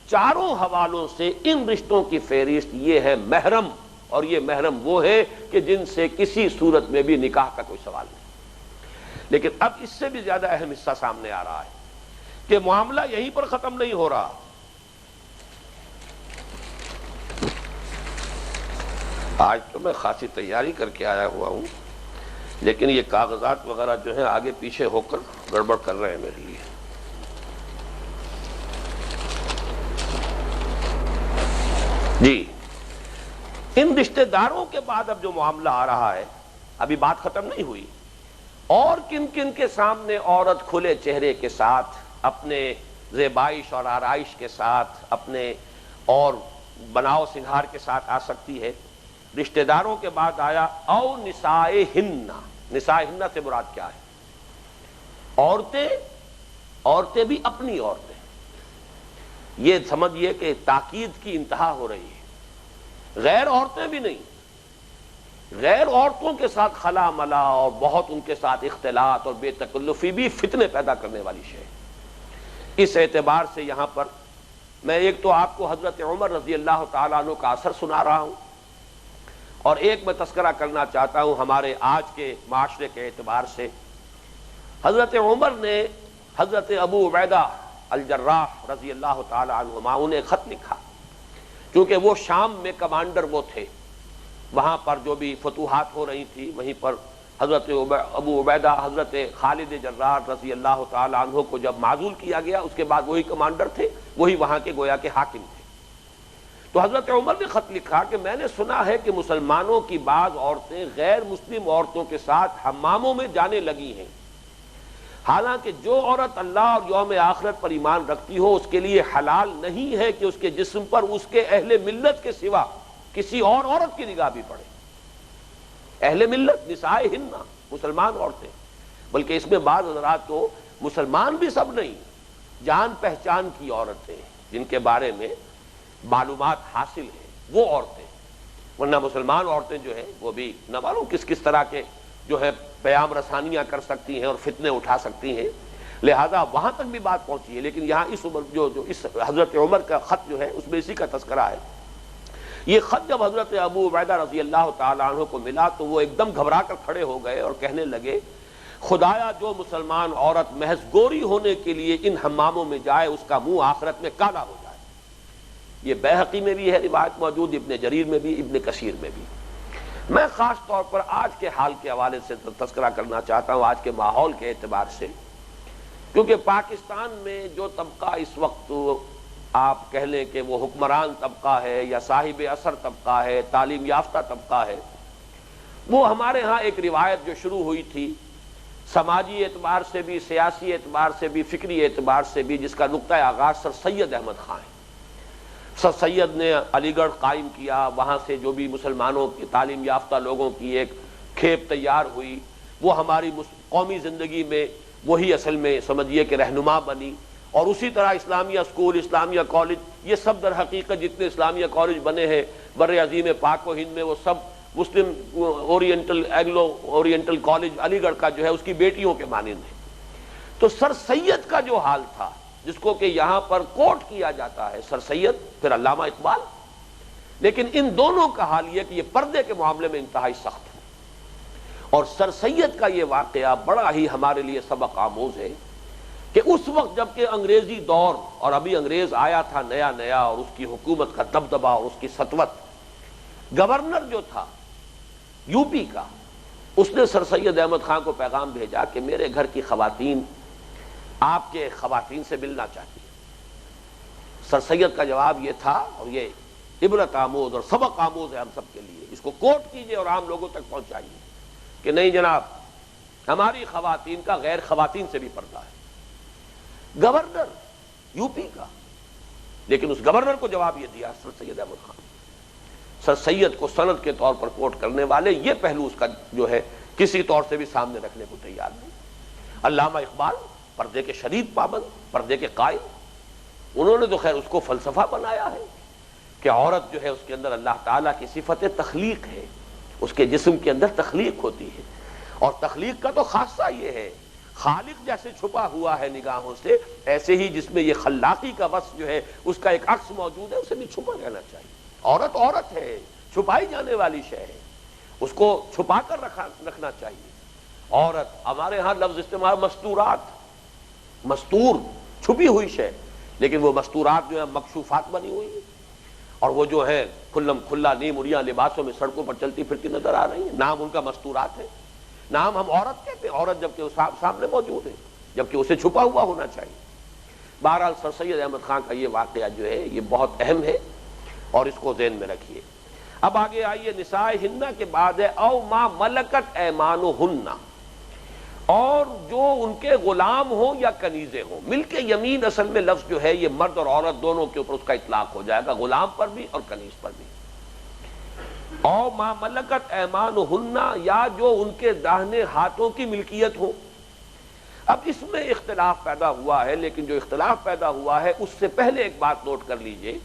چاروں حوالوں سے ان رشتوں کی فہرست یہ ہے محرم، اور یہ محرم وہ ہے کہ جن سے کسی صورت میں بھی نکاح کا کوئی سوال نہیں۔ لیکن اب اس سے بھی زیادہ اہم حصہ سامنے آ رہا ہے کہ معاملہ یہیں پر ختم نہیں ہو رہا۔ آج تو میں خاصی تیاری کر کے آیا ہوا ہوں، لیکن یہ کاغذات وغیرہ جو ہیں آگے پیچھے ہو کر گڑبڑ کر رہے ہیں میرے لیے۔ جی، ان رشتہ داروں کے بعد اب جو معاملہ آ رہا ہے، ابھی بات ختم نہیں ہوئی، اور کن کن کے سامنے عورت کھلے چہرے کے ساتھ، اپنے زیبائش اور آرائش کے ساتھ، اپنے اور بناؤ سنگھار کے ساتھ آ سکتی ہے۔ رشتہ داروں کے بعد آیا او نسائے ہن۔ نسائے ہن سے مراد کیا ہے؟ عورتیں بھی اپنی عورتیں، یہ سمجھیے کہ تاکید کی انتہا ہو رہی ہے۔ غیر عورتیں بھی نہیں، غیر عورتوں کے ساتھ خلا ملا اور بہت ان کے ساتھ اختلاط اور بے تکلفی بھی فتنے پیدا کرنے والی شے ہے۔ اس اعتبار سے یہاں پر میں ایک تو آپ کو حضرت عمر رضی اللہ تعالیٰ عنہ کا اثر سنا رہا ہوں، اور ایک میں تذکرہ کرنا چاہتا ہوں ہمارے آج کے معاشرے کے اعتبار سے۔ حضرت عمر نے حضرت ابو عبیدہ الجراح رضی اللہ تعالیٰ عنہما انہیں خط لکھا، کیونکہ وہ شام میں کمانڈر وہ تھے، وہاں پر جو بھی فتوحات ہو رہی تھی وہیں پر حضرت ابو عبیدہ حضرت خالد جراح رضی اللہ تعالیٰ عنہ کو جب معزول کیا گیا، اس کے بعد وہی کمانڈر تھے، وہی وہاں کے گویا کے حاکم تھے۔ تو حضرت عمر نے خط لکھا کہ میں نے سنا ہے کہ مسلمانوں کی بعض عورتیں غیر مسلم عورتوں کے ساتھ حماموں میں جانے لگی ہیں، حالانکہ جو عورت اللہ اور یوم آخرت پر ایمان رکھتی ہو اس کے لیے حلال نہیں ہے کہ اس کے جسم پر اس کے اہل ملت کے سوا کسی اور عورت کی نگاہ بھی پڑے۔ اہل ملت نسائے ہن، مسلمان عورتیں، بلکہ اس میں بعض حضرات تو مسلمان بھی سب نہیں، جان پہچان کی عورتیں جن کے بارے میں معلومات حاصل ہیں، وہ عورتیں، ورنہ مسلمان عورتیں جو ہیں وہ بھی نہ معلوم کس کس طرح کے جو ہے پیام رسانیاں کر سکتی ہیں اور فتنے اٹھا سکتی ہیں، لہذا وہاں تک بھی بات پہنچی ہے۔ لیکن یہاں اس حضرت عمر کا خط جو ہے اس میں اسی کا تذکرہ ہے۔ یہ خط جب حضرت ابو عبیدہ رضی اللہ تعالیٰ عنہ کو ملا تو وہ ایک دم گھبرا کر کھڑے ہو گئے اور کہنے لگے، خدایا جو مسلمان عورت محض گوری ہونے کے لیے ان حماموں میں جائے اس کا منہ آخرت میں کالا ہو جائے۔ یہ بیہقی میں بھی ہے روایت موجود، ابن جریر میں بھی، ابن کثیر میں بھی۔ میں خاص طور پر آج کے حال کے حوالے سے تذکرہ کرنا چاہتا ہوں، آج کے ماحول کے اعتبار سے، کیونکہ پاکستان میں جو طبقہ اس وقت آپ کہہ لیں کہ وہ حکمران طبقہ ہے یا صاحب اثر طبقہ ہے، تعلیم یافتہ طبقہ ہے، وہ ہمارے ہاں ایک روایت جو شروع ہوئی تھی سماجی اعتبار سے بھی، سیاسی اعتبار سے بھی، فکری اعتبار سے بھی، جس کا نقطہ آغاز سر سید احمد خان ہے۔ سر سید نے علی گڑھ قائم کیا، وہاں سے جو بھی مسلمانوں کی تعلیم یافتہ لوگوں کی ایک کھیپ تیار ہوئی، وہ ہماری قومی زندگی میں وہی اصل میں سمجھیے کہ رہنما بنی، اور اسی طرح اسلامیہ اسکول، اسلامیہ کالج، یہ سب در حقیقت جتنے اسلامیہ کالج بنے ہیں بر عظیم پاک و ہند میں، وہ سب مسلم اورینٹل اینگلو اورینٹل کالج علی گڑھ کا جو ہے اس کی بیٹیوں کے مانند ہے۔ تو سر سید کا جو حال تھا، جس کو کہ یہاں پر کوٹ کیا جاتا ہے، سر سید پھر علامہ اقبال، لیکن ان دونوں کا حال یہ کہ یہ پردے کے معاملے میں انتہائی سخت ہے۔ اور سر سید کا یہ واقعہ بڑا ہی ہمارے لیے سبق آموز ہے کہ اس وقت جب کہ انگریزی دور اور ابھی انگریز آیا تھا نیا نیا، اور اس کی حکومت کا دبدبہ اور اس کی سطوت، گورنر جو تھا یو پی کا، اس نے سر سید احمد خان کو پیغام بھیجا کہ میرے گھر کی خواتین آپ کے خواتین سے ملنا چاہتی ہیں۔ سر سید کا جواب یہ تھا، اور یہ عبرت آموز اور سبق آموز ہے ہم سب کے لیے، اس کو کوٹ کیجئے اور عام لوگوں تک پہنچائیے کہ نہیں جناب، ہماری خواتین کا غیر خواتین سے بھی پردہ ہے۔ گورنر یو پی کا، لیکن اس گورنر کو جواب یہ دیا سر سید احمد خان۔ سر سید کو سند کے طور پر کوٹ کرنے والے یہ پہلو اس کا جو ہے کسی طور سے بھی سامنے رکھنے کو تیار نہیں۔ علامہ اقبال پردے کے شدید پابند، پردے کے قائل، انہوں نے تو خیر اس کو فلسفہ بنایا ہے کہ عورت جو ہے اس کے اندر اللہ تعالیٰ کی صفت تخلیق ہے، اس کے جسم کے اندر تخلیق ہوتی ہے، اور تخلیق کا تو خاصہ یہ ہے خالق جیسے چھپا ہوا ہے نگاہوں سے، ایسے ہی جس میں یہ خلاقی کا وصف جو ہے اس کا ایک عکس موجود ہے، اسے بھی چھپا رہنا چاہیے۔ عورت عورت ہے، چھپائی جانے والی شے ہے، اس کو چھپا کر رکھنا چاہیے۔ عورت ہمارے ہاں لفظ استعمال مستورات، مستور چھپی ہوئی شے، لیکن وہ مستورات جو ہیں مکشوفات بنی ہوئی ہیں، اور وہ جو ہے کھلم کھلا نیم اڑیاں لباسوں میں سڑکوں پر چلتی پھرتی نظر آ رہی ہیں، نام ان کا مستورات ہے، نام ہم عورت کہتے ہیں، عورت جبکہ اس سامنے موجود ہے، جبکہ اسے چھپا ہوا ہونا چاہیے۔ بہرحال سر سید احمد خان کا یہ واقعہ جو ہے یہ بہت اہم ہے، اور اس کو ذہن میں رکھیے۔ اب آگے آئیے، نساء ہن کے بعد ہے او ما ملکت ایمانہن، اور جو ان کے غلام ہوں یا کنیزیں ہوں۔ ملک یمین اصل میں لفظ جو ہے یہ مرد اور عورت دونوں کے اوپر اس کا اطلاق ہو جائے گا، غلام پر بھی اور کنیز پر بھی۔ او ما ملکت ایمانہن، یا جو ان کے داہنے ہاتھوں کی ملکیت ہو۔ اب اس میں اختلاف پیدا ہوا ہے، لیکن جو اختلاف پیدا ہوا ہے اس سے پہلے ایک بات نوٹ کر لیجئے،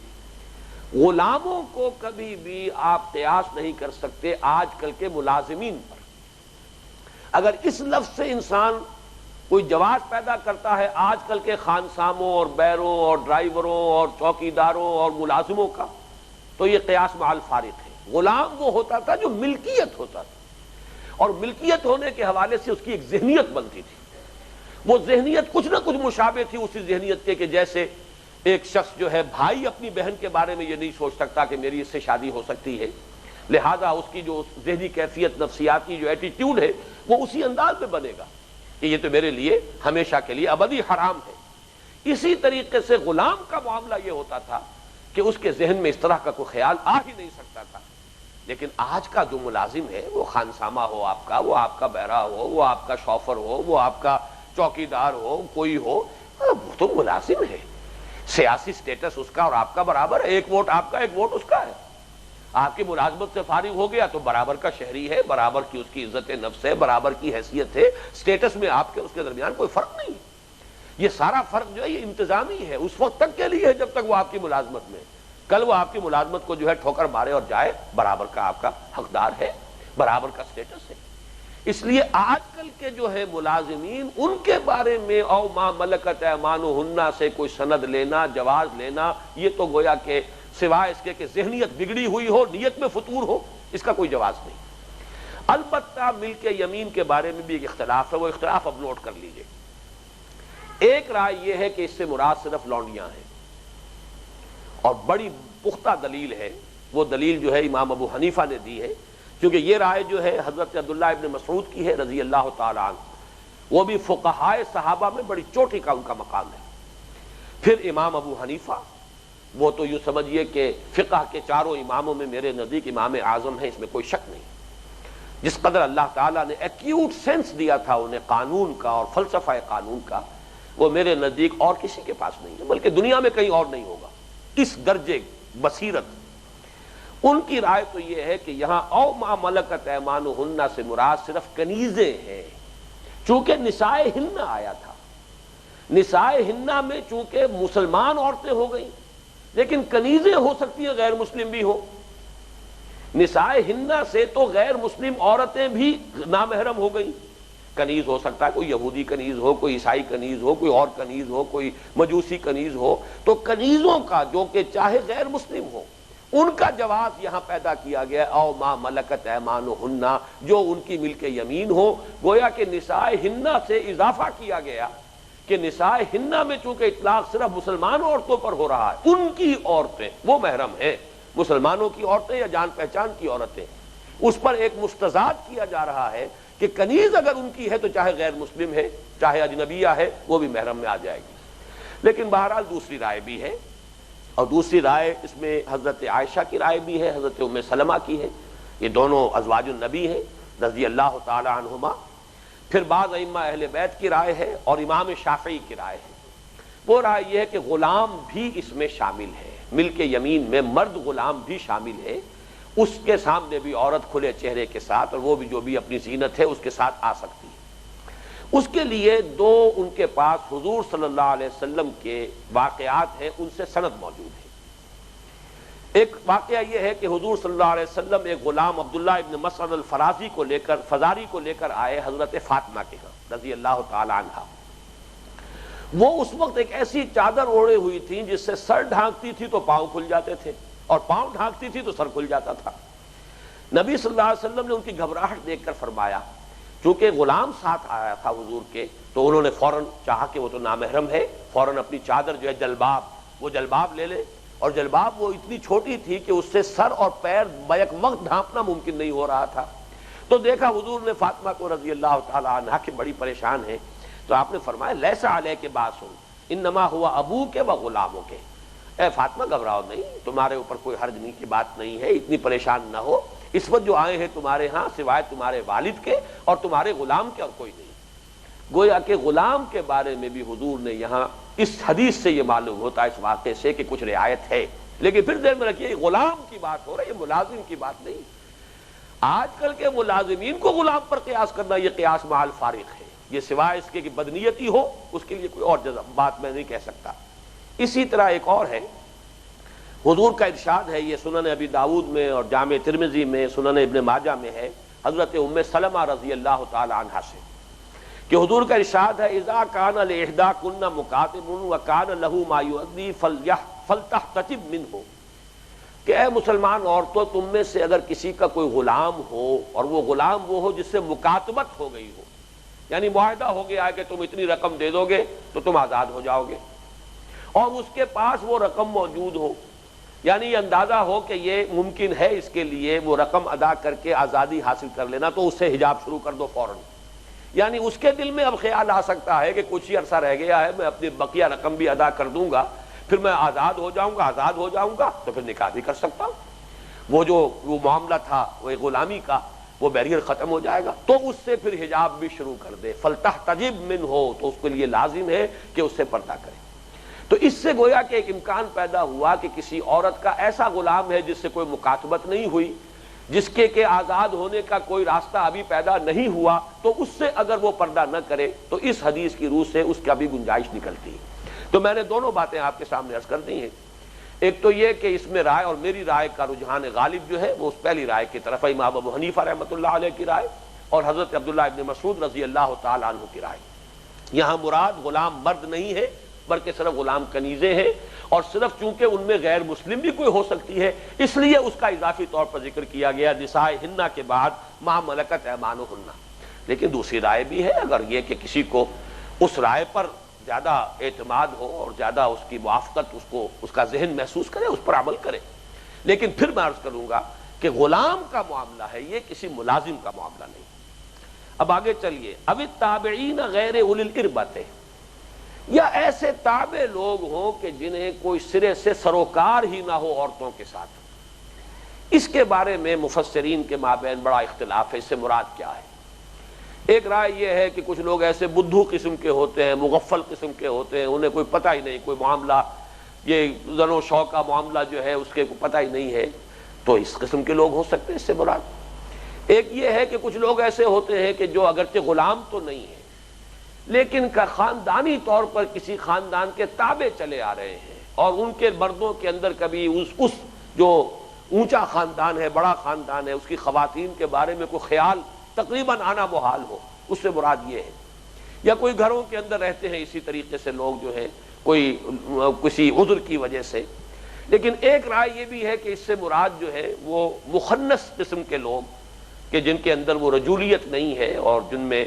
غلاموں کو کبھی بھی آپ قیاس نہیں کر سکتے آج کل کے ملازمین پر۔ اگر اس لفظ سے انسان کوئی جواز پیدا کرتا ہے آج کل کے خانساموں اور بیروں اور ڈرائیوروں اور چوکیداروں اور ملازموں کا، تو یہ قیاس مع الفارق ہے۔ غلام وہ ہوتا تھا جو ملکیت ہوتا تھا، اور ملکیت ہونے کے حوالے سے اس کی ایک ذہنیت بنتی تھی، وہ ذہنیت کچھ نہ کچھ مشابہ تھی اسی ذہنیت کے کہ جیسے ایک شخص جو ہے بھائی اپنی بہن کے بارے میں یہ نہیں سوچ سکتا کہ میری اس سے شادی ہو سکتی ہے، لہذا اس کی جو ذہنی کیفیت، نفسیاتی جو ایٹیٹیوڈ ہے وہ اسی انداز میں بنے گا کہ یہ تو میرے لیے ہمیشہ کے لیے ابدی حرام ہے۔ اسی طریقے سے غلام کا معاملہ یہ ہوتا تھا کہ اس کے ذہن میں اس طرح کا کوئی خیال آ ہی نہیں سکتا تھا۔ لیکن آج کا جو ملازم ہے، وہ خانسامہ ہو آپ کا، وہ آپ کا بہرہ ہو، وہ آپ کا شوفر ہو، وہ آپ کا چوکیدار ہو، کوئی ہو، وہ تو ملازم ہے، سیاسی سٹیٹس اس کا اور آپ کا برابر ہے، ایک ووٹ آپ کا ایک ووٹ اس کا ہے۔ آپ کی ملازمت سے فارغ ہو گیا تو برابر کا شہری ہے، برابر کی اس کی عزت نفس ہے، برابر کی حیثیت ہے، سٹیٹس میں آپ کے اس کے درمیان کوئی فرق نہیں ہے۔ یہ سارا فرق جو ہے یہ انتظامی ہے، اس وقت تک کے لیے ہے جب تک وہ آپ کی ملازمت میں، کل وہ آپ کی ملازمت کو جو ہے ٹھوکر مارے اور جائے، برابر کا آپ کا حقدار ہے، برابر کا سٹیٹس ہے۔ اس لیے آج کل کے جو ہے ملازمین، ان کے بارے میں او ما ملکت ایمانہن سے کوئی سند لینا، جواز لینا، یہ تو گویا کہ سوائے اس کے کہ ذہنیت بگڑی ہوئی ہو، نیت میں فطور ہو، اس کا کوئی جواز نہیں۔ البتہ ملک یمین کے بارے میں بھی ایک اختلاف ہے، وہ اختلاف اب نوٹ کر لیجئے۔ ایک رائے یہ ہے کہ اس سے مراد صرف لونڈیاں ہیں، اور بڑی پختہ دلیل ہے، وہ دلیل جو ہے امام ابو حنیفہ نے دی ہے، کیونکہ یہ رائے جو ہے حضرت عبداللہ ابن مسعود کی ہے رضی اللہ تعالی عنہ، وہ بھی فقہائے صحابہ میں بڑی چوٹی کا ان کا مقام ہے۔ پھر امام ابو حنیفہ، وہ تو یوں سمجھیے کہ فقہ کے چاروں اماموں میں میرے نزدیک امام اعظم ہے، اس میں کوئی شک نہیں۔ جس قدر اللہ تعالیٰ نے ایکیوٹ سینس دیا تھا انہیں قانون کا اور فلسفہ قانون کا، وہ میرے نزدیک اور کسی کے پاس نہیں ہے، بلکہ دنیا میں کہیں اور نہیں ہوگا اس درجے بصیرت۔ ان کی رائے تو یہ ہے کہ یہاں او ما ملکت ایمانہن سے مراد صرف کنیزیں ہیں، چونکہ نساء ہن آیا تھا، نساء ہن میں چونکہ مسلمان عورتیں ہو گئیں، لیکن کنیزیں ہو سکتی ہیں غیر مسلم بھی ہو۔ نساء ہن سے تو غیر مسلم عورتیں بھی نامحرم ہو گئیں، کنیز ہو سکتا ہے کوئی یہودی کنیز ہو، کوئی عیسائی کنیز ہو، کوئی اور کنیز ہو، کوئی مجوسی کنیز ہو، تو کنیزوں کا جو کہ چاہے غیر مسلم ہو، ان کا جواز یہاں پیدا کیا گیا او ما ملکت ایمانہن، جو ان کی ملک یمین ہو۔ گویا کہ نساء ہن سے اضافہ کیا گیا کہ نساء ہن میں چونکہ اطلاق صرف مسلمان عورتوں پر ہو رہا ہے، ان کی عورتیں وہ محرم ہیں، مسلمانوں کی عورتیں یا جان پہچان کی عورتیں، اس پر ایک مستضاد کیا جا رہا ہے کہ کنیز اگر ان کی ہے تو چاہے غیر مسلم ہے، چاہے اجنبیہ ہے، وہ بھی محرم میں آ جائے گی۔ لیکن بہرحال دوسری رائے بھی ہے، اور دوسری رائے اس میں حضرت عائشہ کی رائے بھی ہے، حضرت ام سلمہ کی ہے، یہ دونوں ازواج النبی ہیں رضی اللہ تعالی عنہما۔ پھر بعض ائمہ اہل بیت کی رائے ہے، اور امام شافعی کی رائے ہے۔ وہ رائے یہ ہے کہ غلام بھی اس میں شامل ہے، ملک یمین میں مرد غلام بھی شامل ہے، اس کے سامنے بھی عورت کھلے چہرے کے ساتھ، اور وہ بھی جو بھی اپنی زینت ہے اس کے ساتھ آ سکتی ہے۔ اس کے لیے دو ان کے پاس حضور صلی اللہ علیہ وسلم کے واقعات ہیں، ان سے سند موجود ہے۔ ایک واقعہ یہ ہے کہ حضور صلی اللہ علیہ وسلم ایک غلام عبداللہ ابن مسعود الفرازی کو لے کر آئے حضرت فاطمہ کے ہاں رضی اللہ تعالی عنہا۔ وہ اس وقت ایک ایسی چادر اوڑھے ہوئی تھی جس سے سر ڈھانکتی تھی تو پاؤں کھل جاتے تھے، اور پاؤں ڈھانکتی تھی تو سر کھل جاتا تھا۔ نبی صلی اللہ علیہ وسلم نے ان کی گھبراہٹ دیکھ کر فرمایا، چونکہ غلام ساتھ آیا تھا حضور کے، تو انہوں نے فوراً چاہا کہ وہ تو نامحرم ہے، فوراً اپنی چادر جو ہے جلباب لے لے، اور جلباب وہ اتنی چھوٹی تھی کہ اس سے سر اور پیر بیک وقت ڈھانپنا ممکن نہیں ہو رہا تھا۔ تو دیکھا حضور نے فاطمہ کو رضی اللہ تعالی عنہا کہ بڑی پریشان ہے، تو آپ نے فرمایا لیسا علیک باس انما ہوا ابوک و غلامک، اے فاطمہ گھبراؤ نہیں، تمہارے اوپر کوئی حرج نہیں کی بات نہیں ہے، اتنی پریشان نہ ہو، اس وقت جو آئے ہیں تمہارے ہاں سوائے تمہارے والد کے اور تمہارے غلام کے اور کوئی نہیں۔ گویا کہ غلام کے بارے میں بھی حضور نے یہاں اس حدیث سے یہ معلوم ہوتا ہے، اس واقعے سے، کہ کچھ رعایت ہے، لیکن پھر ذہن میں رکھیے غلام کی بات ہو رہی ہے، یہ ملازم کی بات نہیں۔ آج کل کے ملازمین کو غلام پر قیاس کرنا یہ قیاس مع الفارق ہے، یہ سوائے اس کے کہ بدنیتی ہو، اس کے لیے کوئی اور بات میں نہیں کہہ سکتا۔ اسی طرح ایک اور ہے، حضور کا ارشاد ہے، یہ سنن ابی داؤد میں اور جامع ترمذی میں، سنن ابن ماجہ میں ہے، حضرت ام سلمہ رضی اللہ تعالی عنہا سے، کہ حضور کا ارشاد ہے اذا کان لاحداکن مکاتب وکان له ما یؤدی فلتحتجب منه، کہ اے مسلمان عورتوں، تم میں سے اگر کسی کا کوئی غلام ہو، اور وہ غلام وہ ہو جس سے مکاتبت ہو گئی ہو، یعنی معاہدہ ہو گیا ہے کہ تم اتنی رقم دے دو گے تو تم آزاد ہو جاؤ گے، اور اس کے پاس وہ رقم موجود ہو، یعنی یہ اندازہ ہو کہ یہ ممکن ہے اس کے لیے وہ رقم ادا کر کے آزادی حاصل کر لینا، تو اس سے حجاب شروع کر دو فوراً۔ یعنی اس کے دل میں اب خیال آ سکتا ہے کہ کچھ ہی عرصہ رہ گیا ہے، میں اپنی بقیہ رقم بھی ادا کر دوں گا، پھر میں آزاد ہو جاؤں گا تو پھر نکاح بھی کر سکتا ہوں، وہ معاملہ تھا وہ غلامی کا، وہ بیریئر ختم ہو جائے گا، تو اس سے پھر حجاب بھی شروع کر دے، فلتحتجب منہ، تو اس کے لیے لازم ہے کہ اس سے پردہ کرے۔ تو اس سے گویا کہ ایک امکان پیدا ہوا کہ کسی عورت کا ایسا غلام ہے جس سے کوئی مکاتبت نہیں ہوئی، جس کے آزاد ہونے کا کوئی راستہ ابھی پیدا نہیں ہوا، تو اس سے اگر وہ پردہ نہ کرے تو اس حدیث کی روح سے اس کا بھی گنجائش نکلتی ہے۔ تو میں نے دونوں باتیں آپ کے سامنے عرض کر دی ہیں، ایک تو یہ کہ اس میں رائے اور میری رائے کا رجحان غالب جو ہے وہ اس پہلی رائے کی طرف ہے، امام ابو حنیفہ رحمۃ اللہ علیہ کی رائے اور حضرت عبداللہ ابن مسعود رضی اللہ تعالی عنہ کی رائے۔ یہاں مراد غلام مرد نہیں ہے بلکہ صرف غلام کنیزیں ہیں، اور صرف چونکہ ان میں غیر مسلم بھی کوئی ہو سکتی ہے اس لیے اس کا اضافی طور پر ذکر کیا گیا نسائہن کے بعد ما ملکت ایمانہن۔ لیکن دوسری رائے بھی ہے، اگر یہ کہ کسی کو اس رائے پر زیادہ اعتماد ہو اور زیادہ اس کی موافقت اس کا ذہن محسوس کرے، اس پر عمل کرے، لیکن پھر میں عرض کروں گا کہ غلام کا معاملہ ہے، یہ کسی ملازم کا معاملہ نہیں۔ اب آگے چلیے، اب التابعین غیر اولی الاربۃ، یا ایسے تابع لوگ ہوں کہ جنہیں کوئی سرے سے سروکار ہی نہ ہو عورتوں کے ساتھ، اس کے بارے میں مفسرین کے مابین بڑا اختلاف ہے، اس سے مراد کیا ہے۔ ایک رائے یہ ہے کہ کچھ لوگ ایسے بدھو قسم کے ہوتے ہیں، مغفل قسم کے ہوتے ہیں، انہیں کوئی پتہ ہی نہیں، کوئی معاملہ یہ زن و شوق کا معاملہ جو ہے اس کے کوئی پتہ ہی نہیں ہے، تو اس قسم کے لوگ ہو سکتے ہیں، اس سے مراد۔ ایک یہ ہے کہ کچھ لوگ ایسے ہوتے ہیں کہ جو اگرچہ غلام تو نہیں ہیں لیکن کا خاندانی طور پر کسی خاندان کے تابع چلے آ رہے ہیں، اور ان کے مردوں کے اندر کبھی اس جو اونچا خاندان ہے، بڑا خاندان ہے، اس کی خواتین کے بارے میں کوئی خیال تقریباً آنا محال ہو، اس سے مراد یہ ہے۔ یا کوئی گھروں کے اندر رہتے ہیں اسی طریقے سے لوگ جو ہیں کوئی کسی عذر کی وجہ سے۔ لیکن ایک رائے یہ بھی ہے کہ اس سے مراد جو ہے وہ مخنث قسم کے لوگ کہ جن کے اندر وہ رجولیت نہیں ہے اور جن میں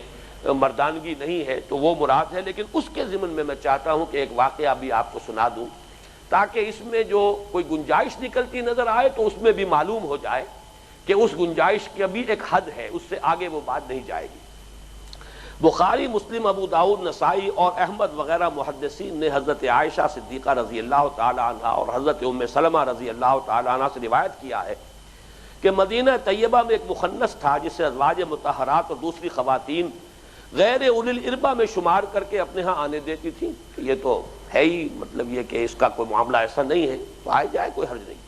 مردانگی نہیں ہے، تو وہ مراد ہے۔ لیکن اس کے ضمن میں میں چاہتا ہوں کہ ایک واقعہ بھی آپ کو سنا دوں تاکہ اس میں جو کوئی گنجائش نکلتی نظر آئے تو اس میں بھی معلوم ہو جائے کہ اس گنجائش کی بھی ایک حد ہے، اس سے آگے وہ بات نہیں جائے گی۔ بخاری، مسلم، ابو داؤد، نسائی اور احمد وغیرہ محدثین نے حضرت عائشہ صدیقہ رضی اللہ تعالی عنہا اور حضرت ام سلمہ رضی اللہ تعالی عنہا سے روایت کیا ہے کہ مدینہ طیبہ میں ایک مخنث تھا جسے ازواج مطہرات اور دوسری خواتین غیر اولی الاربہ میں شمار کر کے اپنے ہاں آنے دیتی تھیں کہ یہ تو ہے ہی، مطلب یہ کہ اس کا کوئی معاملہ ایسا نہیں ہے، تو آئے جائے، کوئی حرج نہیں۔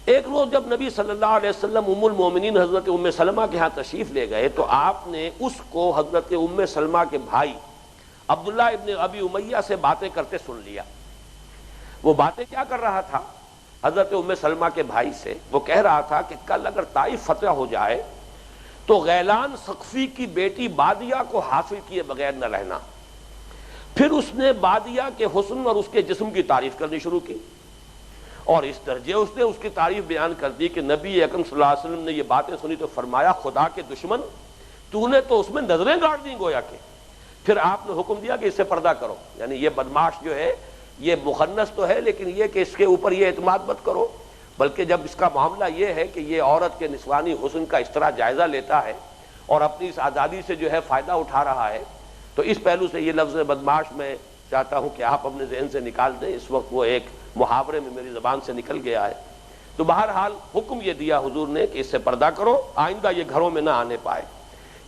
ایک روز جب نبی صلی اللہ علیہ وسلم ام المومنین حضرت ام سلمہ کے ہاں تشریف لے گئے تو آپ نے اس کو حضرت ام سلمہ کے بھائی عبداللہ ابن ابی امیہ سے باتیں کرتے سن لیا۔ وہ باتیں کیا کر رہا تھا حضرت ام سلمہ کے بھائی سے؟ وہ کہہ رہا تھا کہ کل اگر طائف فتح ہو جائے تو غیلان ثقفی کی بیٹی بادیہ کو حاصل کیے بغیر نہ رہنا۔ پھر اس نے بادیہ کے حسن اور اس کے جسم کی تعریف کرنی شروع کی، اور اس درجے اس نے اس کی تعریف بیان کر دی کہ نبی اکرم صلی اللہ علیہ وسلم نے یہ باتیں سنی تو فرمایا خدا کے دشمن، تو نے تو اس میں نظریں گاڑ دیں گویا کہ۔ پھر آپ نے حکم دیا کہ اس سے پردہ کرو، یعنی یہ بدماش جو ہے یہ مخنث تو ہے لیکن یہ کہ اس کے اوپر یہ اعتماد مت کرو، بلکہ جب اس کا معاملہ یہ ہے کہ یہ عورت کے نسوانی حسن کا اس طرح جائزہ لیتا ہے اور اپنی اس آزادی سے جو ہے فائدہ اٹھا رہا ہے، تو اس پہلو سے یہ لفظ بدماش میں چاہتا ہوں کہ آپ اپنے ذہن سے نکال دیں، اس وقت وہ ایک محاورے میں میری زبان سے نکل گیا ہے۔ تو بہرحال حکم یہ دیا حضور نے کہ اس سے پردہ کرو، آئندہ یہ گھروں میں نہ آنے پائے۔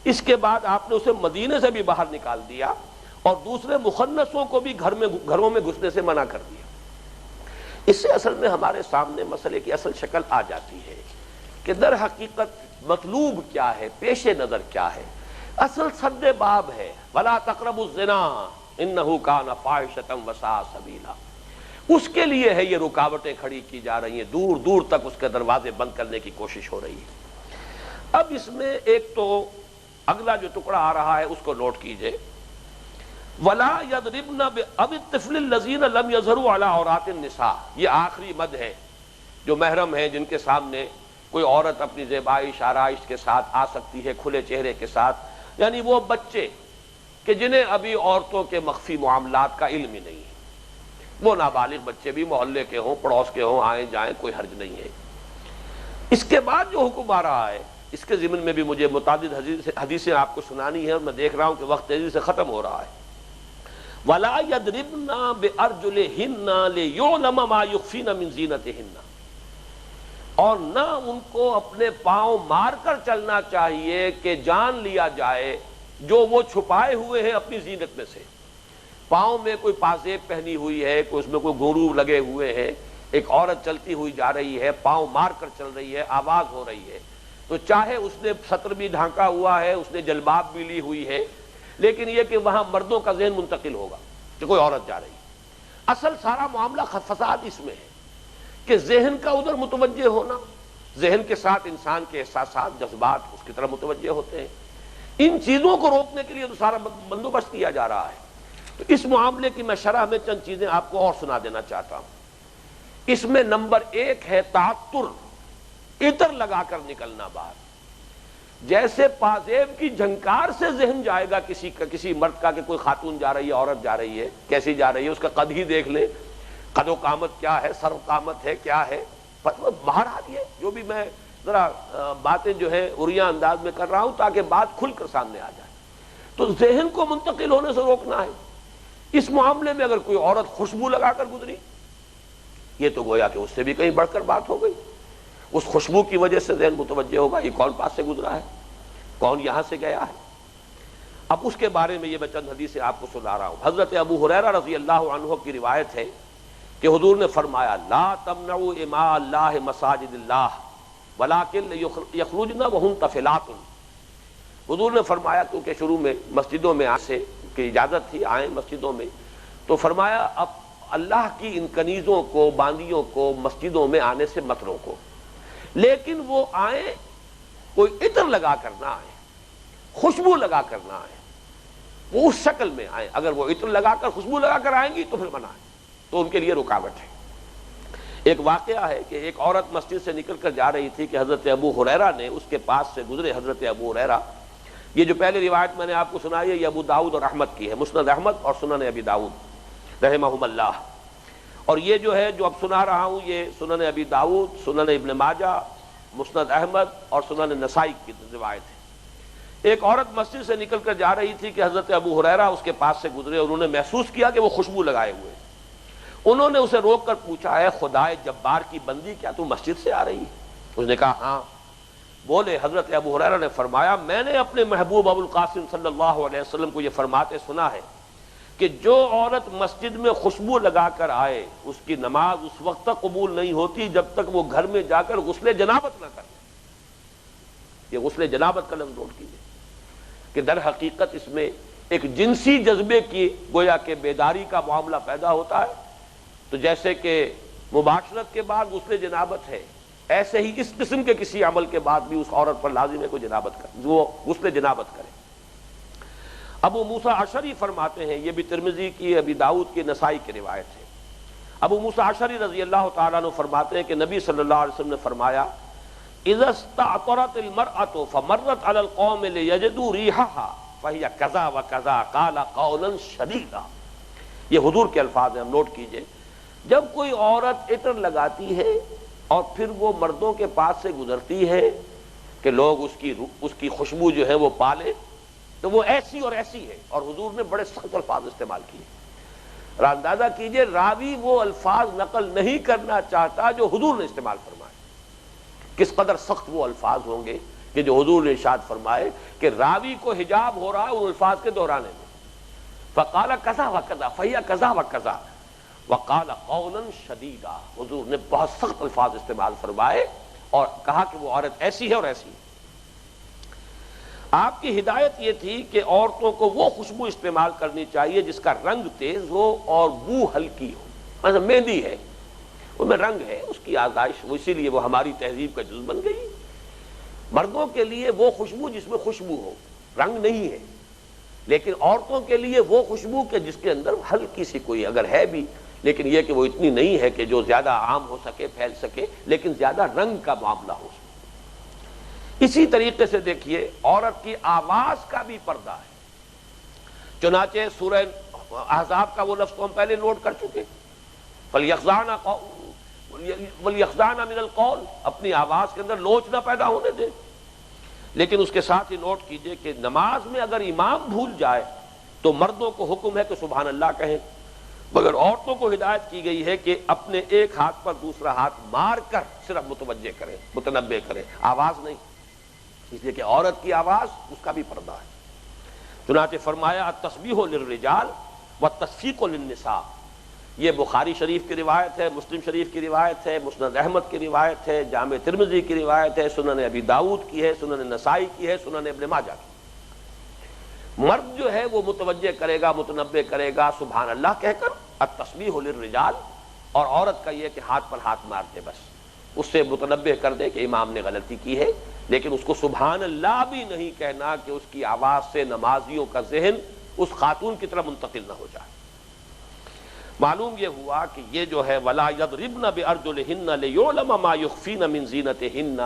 اس کے بعد آپ نے اسے مدینے سے بھی باہر نکال دیا اور دوسرے مخنثوں کو بھی گھروں میں گھسنے سے منع کر دیا۔ اس سے اصل میں ہمارے سامنے مسئلے کی اصل شکل آ جاتی ہے کہ در حقیقت مطلوب کیا ہے، پیش نظر کیا ہے۔ اصل سد باب ہے وَلَا تَقْرَبُوا الزِّنَا إِنَّهُ كَانَ فَاحِشَةً وَسَاءَ سَبِيلًا۔ اس کے لیے ہے یہ رکاوٹیں کھڑی کی جا رہی ہیں، دور دور تک اس کے دروازے بند کرنے کی کوشش ہو رہی ہے۔ اب اس میں ایک تو اگلا جو ٹکڑا آ رہا ہے اس کو نوٹ کیجئے، وَلَا يَضْرِبْنَ بِأَبِ الطِّفْلِ الَّذِينَ لَمْ يَظْهَرُوا عَلَىٰ عَوْرَاتِ النِّسَاءِ۔ یہ آخری مد ہے، جو محرم ہیں جن کے سامنے کوئی عورت اپنی زیبائش آرائش کے ساتھ آ سکتی ہے کھلے چہرے کے ساتھ، یعنی وہ بچے کہ جنہیں ابھی عورتوں کے مخفی معاملات کا علم ہی نہیں ہے، وہ نابالغ بچے بھی محلے کے ہوں پڑوس کے ہوں آئیں جائیں کوئی حرج نہیں ہے۔ اس کے بعد جو حکم آ رہا ہے اس کے ضمن میں بھی مجھے متعدد حدیثیں آپ کو سنانی ہیں اور میں دیکھ رہا ہوں کہ وقت تیزی سے ختم ہو رہا ہے۔ وَلَا يَضْرِبْنَ بِأَرْجُلِهِنَّ لِيُعْلَمَ مَا يُخْفِينَ مِنْ زِينَتِهِنَّ، اور نہ ان کو اپنے پاؤں مار کر چلنا چاہیے کہ جان لیا جائے جو وہ چھپائے ہوئے ہیں اپنی زینت میں سے۔ پاؤں میں کوئی پازیب پہنی ہوئی ہے، کوئی اس میں کوئی گھنگرو لگے ہوئے ہیں، ایک عورت چلتی ہوئی جا رہی ہے، پاؤں مار کر چل رہی ہے، آواز ہو رہی ہے، تو چاہے اس نے ستر بھی ڈھانکا ہوا ہے، اس نے جلباب بھی لی ہوئی ہے، لیکن یہ کہ وہاں مردوں کا ذہن منتقل ہوگا کہ کوئی عورت جا رہی ہے۔ اصل سارا معاملہ فساد اس میں ہے کہ ذہن کا ادھر متوجہ ہونا، ذہن کے ساتھ انسان کے احساسات جذبات اس کی طرف متوجہ ہوتے ہیں۔ ان چیزوں کو روکنے کے لیے تو سارا بندوبست کیا جا رہا ہے۔ تو اس معاملے کی میں شرح میں چند چیزیں آپ کو اور سنا دینا چاہتا ہوں۔ اس میں نمبر ایک ہے تعطر، عطر لگا کر نکلنا باہر۔ جیسے پازیب کی جھنکار سے ذہن جائے گا کسی مرد کا کہ کوئی خاتون جا رہی ہے، عورت جا رہی ہے، کیسی جا رہی ہے، اس کا قد ہی دیکھ لیں، قد و قامت کیا ہے، سر و قامت ہے کیا ہے، باہر آ رہی ہے۔ جو بھی میں ذرا باتیں جو ہے عریاں انداز میں کر رہا ہوں تاکہ بات کھل کر سامنے آ جائے، تو ذہن کو منتقل ہونے سے روکنا ہے۔ اس معاملے میں اگر کوئی عورت خوشبو لگا کر گزری، یہ تو گویا کہ اس سے بھی کہیں بڑھ کر بات ہو گئی، اس خوشبو کی وجہ سے ذہن متوجہ ہوگا یہ کون پاس سے گزرا ہے، کون یہاں سے گیا ہے۔ اب اس کے بارے میں یہ میں چند حدیثیں آپ کو سنا رہا ہوں۔ حضرت ابو ہریرہ رضی اللہ عنہ کی روایت ہے کہ حضور نے فرمایا لا تمنعوا اماء اللہ مساجد اللہ ولکن یخرجن وہن طفلات۔ حضور نے فرمایا کیونکہ شروع میں مسجدوں میں آنے کی اجازت تھی، آئیں مسجدوں میں، تو فرمایا اب اللہ کی ان کنیزوں کو باندیوں کو مسجدوں میں آنے سے مت روکو، لیکن وہ آئیں کوئی عطر لگا کر نہ آئیں، خوشبو لگا کر نہ آئیں، وہ اس شکل میں آئیں۔ اگر وہ عطر لگا کر خوشبو لگا کر آئیں گی تو پھر منع ہے، تو ان کے لیے رکاوٹ ہے۔ ایک واقعہ ہے کہ ایک عورت مسجد سے نکل کر جا رہی تھی کہ حضرت ابو ہریرہ نے اس کے پاس سے گزرے۔ حضرت ابو ہریرہ، یہ جو پہلی روایت میں نے آپ کو سنائی ہے یہ ابو داؤد اور احمد کی ہے، مسند احمد اور سنن ابی داؤد رحمہم اللہ، اور یہ جو ہے جو اب سنا رہا ہوں یہ سنن ابی داؤد، سنن ابن ماجہ، مسند احمد اور سنن نسائی کی روایت ہے۔ ایک عورت مسجد سے نکل کر جا رہی تھی کہ حضرت ابو ہریرہ اس کے پاس سے گزرے، اور انہوں نے محسوس کیا کہ وہ خوشبو لگائے ہوئے۔ انہوں نے اسے روک کر پوچھا ہے خدائے جبار کی بندی کیا تو مسجد سے آ رہی ہے؟ اس نے کہا ہاں۔ بولے حضرت ابو ہریرہ نے فرمایا میں نے اپنے محبوب ابو القاسم صلی اللہ علیہ وسلم کو یہ فرماتے سنا ہے کہ جو عورت مسجد میں خوشبو لگا کر آئے اس کی نماز اس وقت تک قبول نہیں ہوتی جب تک وہ گھر میں جا کر غسل جنابت نہ کرے. یہ غسل جنابت کا لفظ نوٹ کیجیے کہ در حقیقت اس میں ایک جنسی جذبے کی گویا کہ بیداری کا معاملہ پیدا ہوتا ہے. تو جیسے کہ مباشرت کے بعد غسل جنابت ہے، ایسے ہی اس قسم کے کسی عمل کے بعد بھی اس عورت پر لازم ہے کہ وہ غسل جنابت کرے. ابو موسیٰ اشعری فرماتے ہیں، یہ بھی ترمذی کی، ابی داؤد کی، نسائی کی روایت ہے. ابو موسیٰ اشعری رضی اللہ تعالیٰ عنہ فرماتے ہیں کہ نبی صلی اللہ علیہ وسلم نے فرمایا اذا استعطرت المرأة فمرت على القوم ليجدوا ريحها فهي كذا وكذا قال قولا شديدا. یہ حضور کے الفاظ ہیں، ہم نوٹ کیجئے. جب کوئی عورت عطر لگاتی ہے اور پھر وہ مردوں کے پاس سے گزرتی ہے کہ لوگ اس کی خوشبو جو ہے وہ پالے، تو وہ ایسی اور ایسی ہے. اور حضور نے بڑے سخت الفاظ استعمال کیے. اور اندازہ کیجئے راوی وہ الفاظ نقل نہیں کرنا چاہتا جو حضور نے استعمال فرمائے. کس قدر سخت وہ الفاظ ہوں گے کہ جو حضور نے ارشاد فرمائے کہ راوی کو حجاب ہو رہا ہے ان الفاظ کے دہرانے میں. فقال کذا وکذا فہی کذا وکذا وقال قولا شدیدا. حضور نے بہت سخت الفاظ استعمال فرمائے اور کہا کہ وہ عورت ایسی ہے اور ایسی ہے. آپ کی ہدایت یہ تھی کہ عورتوں کو وہ خوشبو استعمال کرنی چاہیے جس کا رنگ تیز ہو اور بو ہلکی ہو. مثلا مہندی ہے، وہ میں رنگ ہے، اس کی آزائش، اسی لیے وہ ہماری تہذیب کا جز بن گئی. مردوں کے لیے وہ خوشبو جس میں خوشبو ہو، رنگ نہیں ہے. لیکن عورتوں کے لیے وہ خوشبو کہ جس کے اندر ہلکی سی کوئی اگر ہے بھی، لیکن یہ کہ وہ اتنی نہیں ہے کہ جو زیادہ عام ہو سکے، پھیل سکے، لیکن زیادہ رنگ کا معاملہ ہو سکے. اسی طریقے سے دیکھیے عورت کی آواز کا بھی پردہ ہے. چنانچہ سورہ احزاب کا وہ لفظ تو ہم پہلے نوٹ کر چکے، وَلْيَخْضَعْنَ مِنَ الْقَوْلِ، اپنی آواز کے اندر لوچ نہ پیدا ہونے دیں. لیکن اس کے ساتھ ہی نوٹ کیجئے کہ نماز میں اگر امام بھول جائے تو مردوں کو حکم ہے کہ سبحان اللہ کہیں، مگر عورتوں کو ہدایت کی گئی ہے کہ اپنے ایک ہاتھ پر دوسرا ہاتھ مار کر صرف متوجہ کریں، متنبہ کریں، آواز نہیں. اس لیے کہ عورت کی آواز اس کا بھی پردہ ہے. چنانچہ فرمایا التسبیح للرجال والتصفیق للنساء. یہ بخاری شریف کی روایت ہے، مسلم شریف کی روایت ہے، مسند احمد کی روایت ہے، جامع ترمذی کی روایت ہے، سنن ابی داؤد کی ہے، سنن نسائی کی ہے، سنن ابن ماجہ کی. مرد جو ہے وہ متوجہ کرے گا، متنبہ کرے گا سبحان اللہ کہہ کر، التسبیح للرجال، اور عورت کا یہ کہ ہاتھ پر ہاتھ مار دے، بس اس سے متنبہ کر دے کہ امام نے غلطی کی ہے. لیکن اس کو سبحان اللہ بھی نہیں کہنا کہ اس کی آواز سے نمازیوں کا ذہن اس خاتون کی طرف منتقل نہ ہو جائے. معلوم یہ ہوا کہ یہ جو ہے وَلَا يَضْرِبْنَ بِأَرْجُلِهِنَّ لِيُعْلَمَ مَا يُخْفِينَ مِنْ زِينَتِهِنَّ،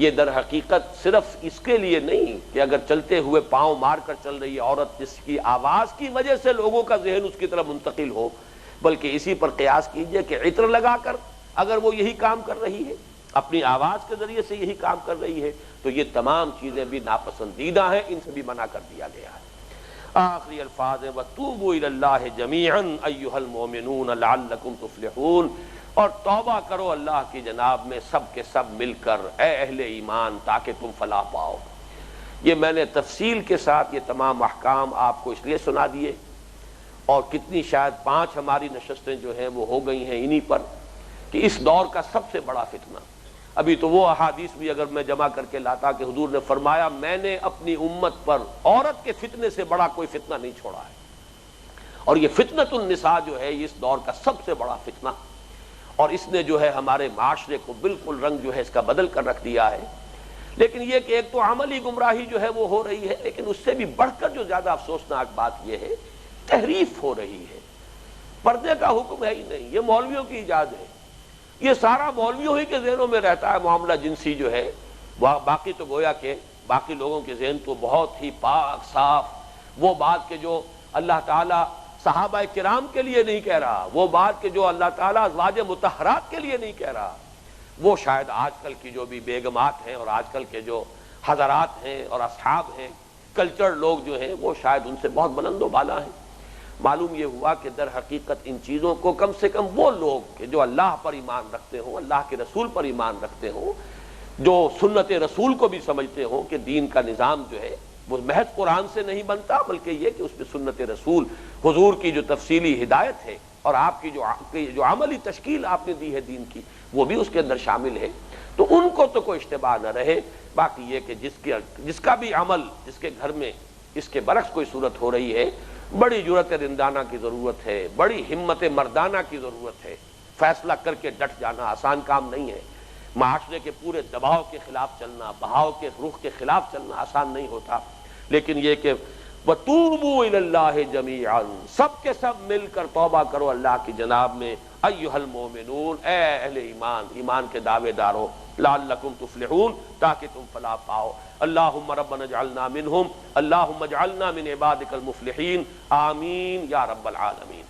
یہ در حقیقت صرف اس کے لیے نہیں کہ اگر چلتے ہوئے پاؤں مار کر چل رہی ہے عورت جس کی آواز کی وجہ سے لوگوں کا ذہن اس کی طرف منتقل ہو، بلکہ اسی پر قیاس کیجئے کہ عطر لگا کر اگر وہ یہی کام کر رہی ہے، اپنی آواز کے ذریعے سے یہی کام کر رہی ہے، تو یہ تمام چیزیں بھی ناپسندیدہ ہیں، ان سے بھی منع کر دیا گیا ہے. آخری الفاظ ہیں وَتُوبُوا إِلَى اللَّهِ جَمِيعًا أَيُّهَا الْمُؤْمِنُونَ لَعَلَّكُمْ تُفْلِحُونَ، اور توبہ کرو اللہ کی جناب میں سب کے سب مل کر، اے اہل ایمان، تاکہ تم فلاح پاؤ. یہ میں نے تفصیل کے ساتھ یہ تمام احکام آپ کو اس لیے سنا دیے، اور کتنی شاید 5 ہماری نشستیں جو ہیں وہ ہو گئی ہیں انہی پر، کہ اس دور کا سب سے بڑا فتنہ. ابھی تو وہ احادیث بھی اگر میں جمع کر کے لاتا کہ حضور نے فرمایا میں نے اپنی امت پر عورت کے فتنے سے بڑا کوئی فتنہ نہیں چھوڑا ہے، اور یہ فتنۃ النساء جو ہے اس دور کا سب سے بڑا فتنہ، اور اس نے جو ہے ہمارے معاشرے کو بالکل رنگ جو ہے اس کا بدل کر رکھ دیا ہے. لیکن یہ کہ ایک تو عملی گمراہی جو ہے وہ ہو رہی ہے، لیکن اس سے بھی بڑھ کر جو زیادہ افسوسناک بات یہ ہے تحریف ہو رہی ہے. پردے کا حکم ہے ہی نہیں، یہ مولویوں کی ایجاد ہے. یہ سارا مولویوں ہی کے ذہنوں میں رہتا ہے معاملہ جنسی جو ہے، باقی تو گویا کہ باقی لوگوں کے ذہن تو بہت ہی پاک صاف. وہ بات کہ جو اللہ تعالیٰ صحابہ کرام کے لیے نہیں کہہ رہا، وہ بات کہ جو اللہ تعالیٰ ازواج مطہرات کے لیے نہیں کہہ رہا، وہ شاید آج کل کی جو بھی بیگمات ہیں اور آج کل کے جو حضرات ہیں اور اصحاب ہیں، کلچر لوگ جو ہیں، وہ شاید ان سے بہت بلند و بالا ہیں. معلوم یہ ہوا کہ در حقیقت ان چیزوں کو کم سے کم وہ لوگ کہ جو اللہ پر ایمان رکھتے ہوں، اللہ کے رسول پر ایمان رکھتے ہوں، جو سنت رسول کو بھی سمجھتے ہوں کہ دین کا نظام جو ہے وہ محض قرآن سے نہیں بنتا، بلکہ یہ کہ اس میں سنت رسول حضور کی جو تفصیلی ہدایت ہے اور آپ کی جو عملی تشکیل آپ نے دی ہے دین کی، وہ بھی اس کے اندر شامل ہے، تو ان کو تو کوئی اشتباہ نہ رہے۔ باقی یہ کہ جس کا بھی عمل، جس کے گھر میں اس کے برعکس کوئی صورت ہو رہی ہے، بڑی جرأت رندانہ کی ضرورت ہے، بڑی ہمت مردانہ کی ضرورت ہے۔ فیصلہ کر کے ڈٹ جانا آسان کام نہیں ہے، معاشرے کے پورے دباؤ کے خلاف چلنا، بہاؤ کے رخ کے خلاف چلنا آسان نہیں ہوتا، لیکن یہ کہ وَتُوبُوا إِلَى اللَّهِ جَمِيعًا، سب کے سب مل کر توبہ کرو اللہ کی جناب میں، ایھا المؤمنون، اے اہل ایمان، ایمان کے دعوے دارو، لعلکم تفلحون، تاکہ تم فلاح پاؤ۔ اللہم ربنا اجعلنا منہم، اللہم اجعلنا من عبادک المفلحین، آمین یا رب العالمین۔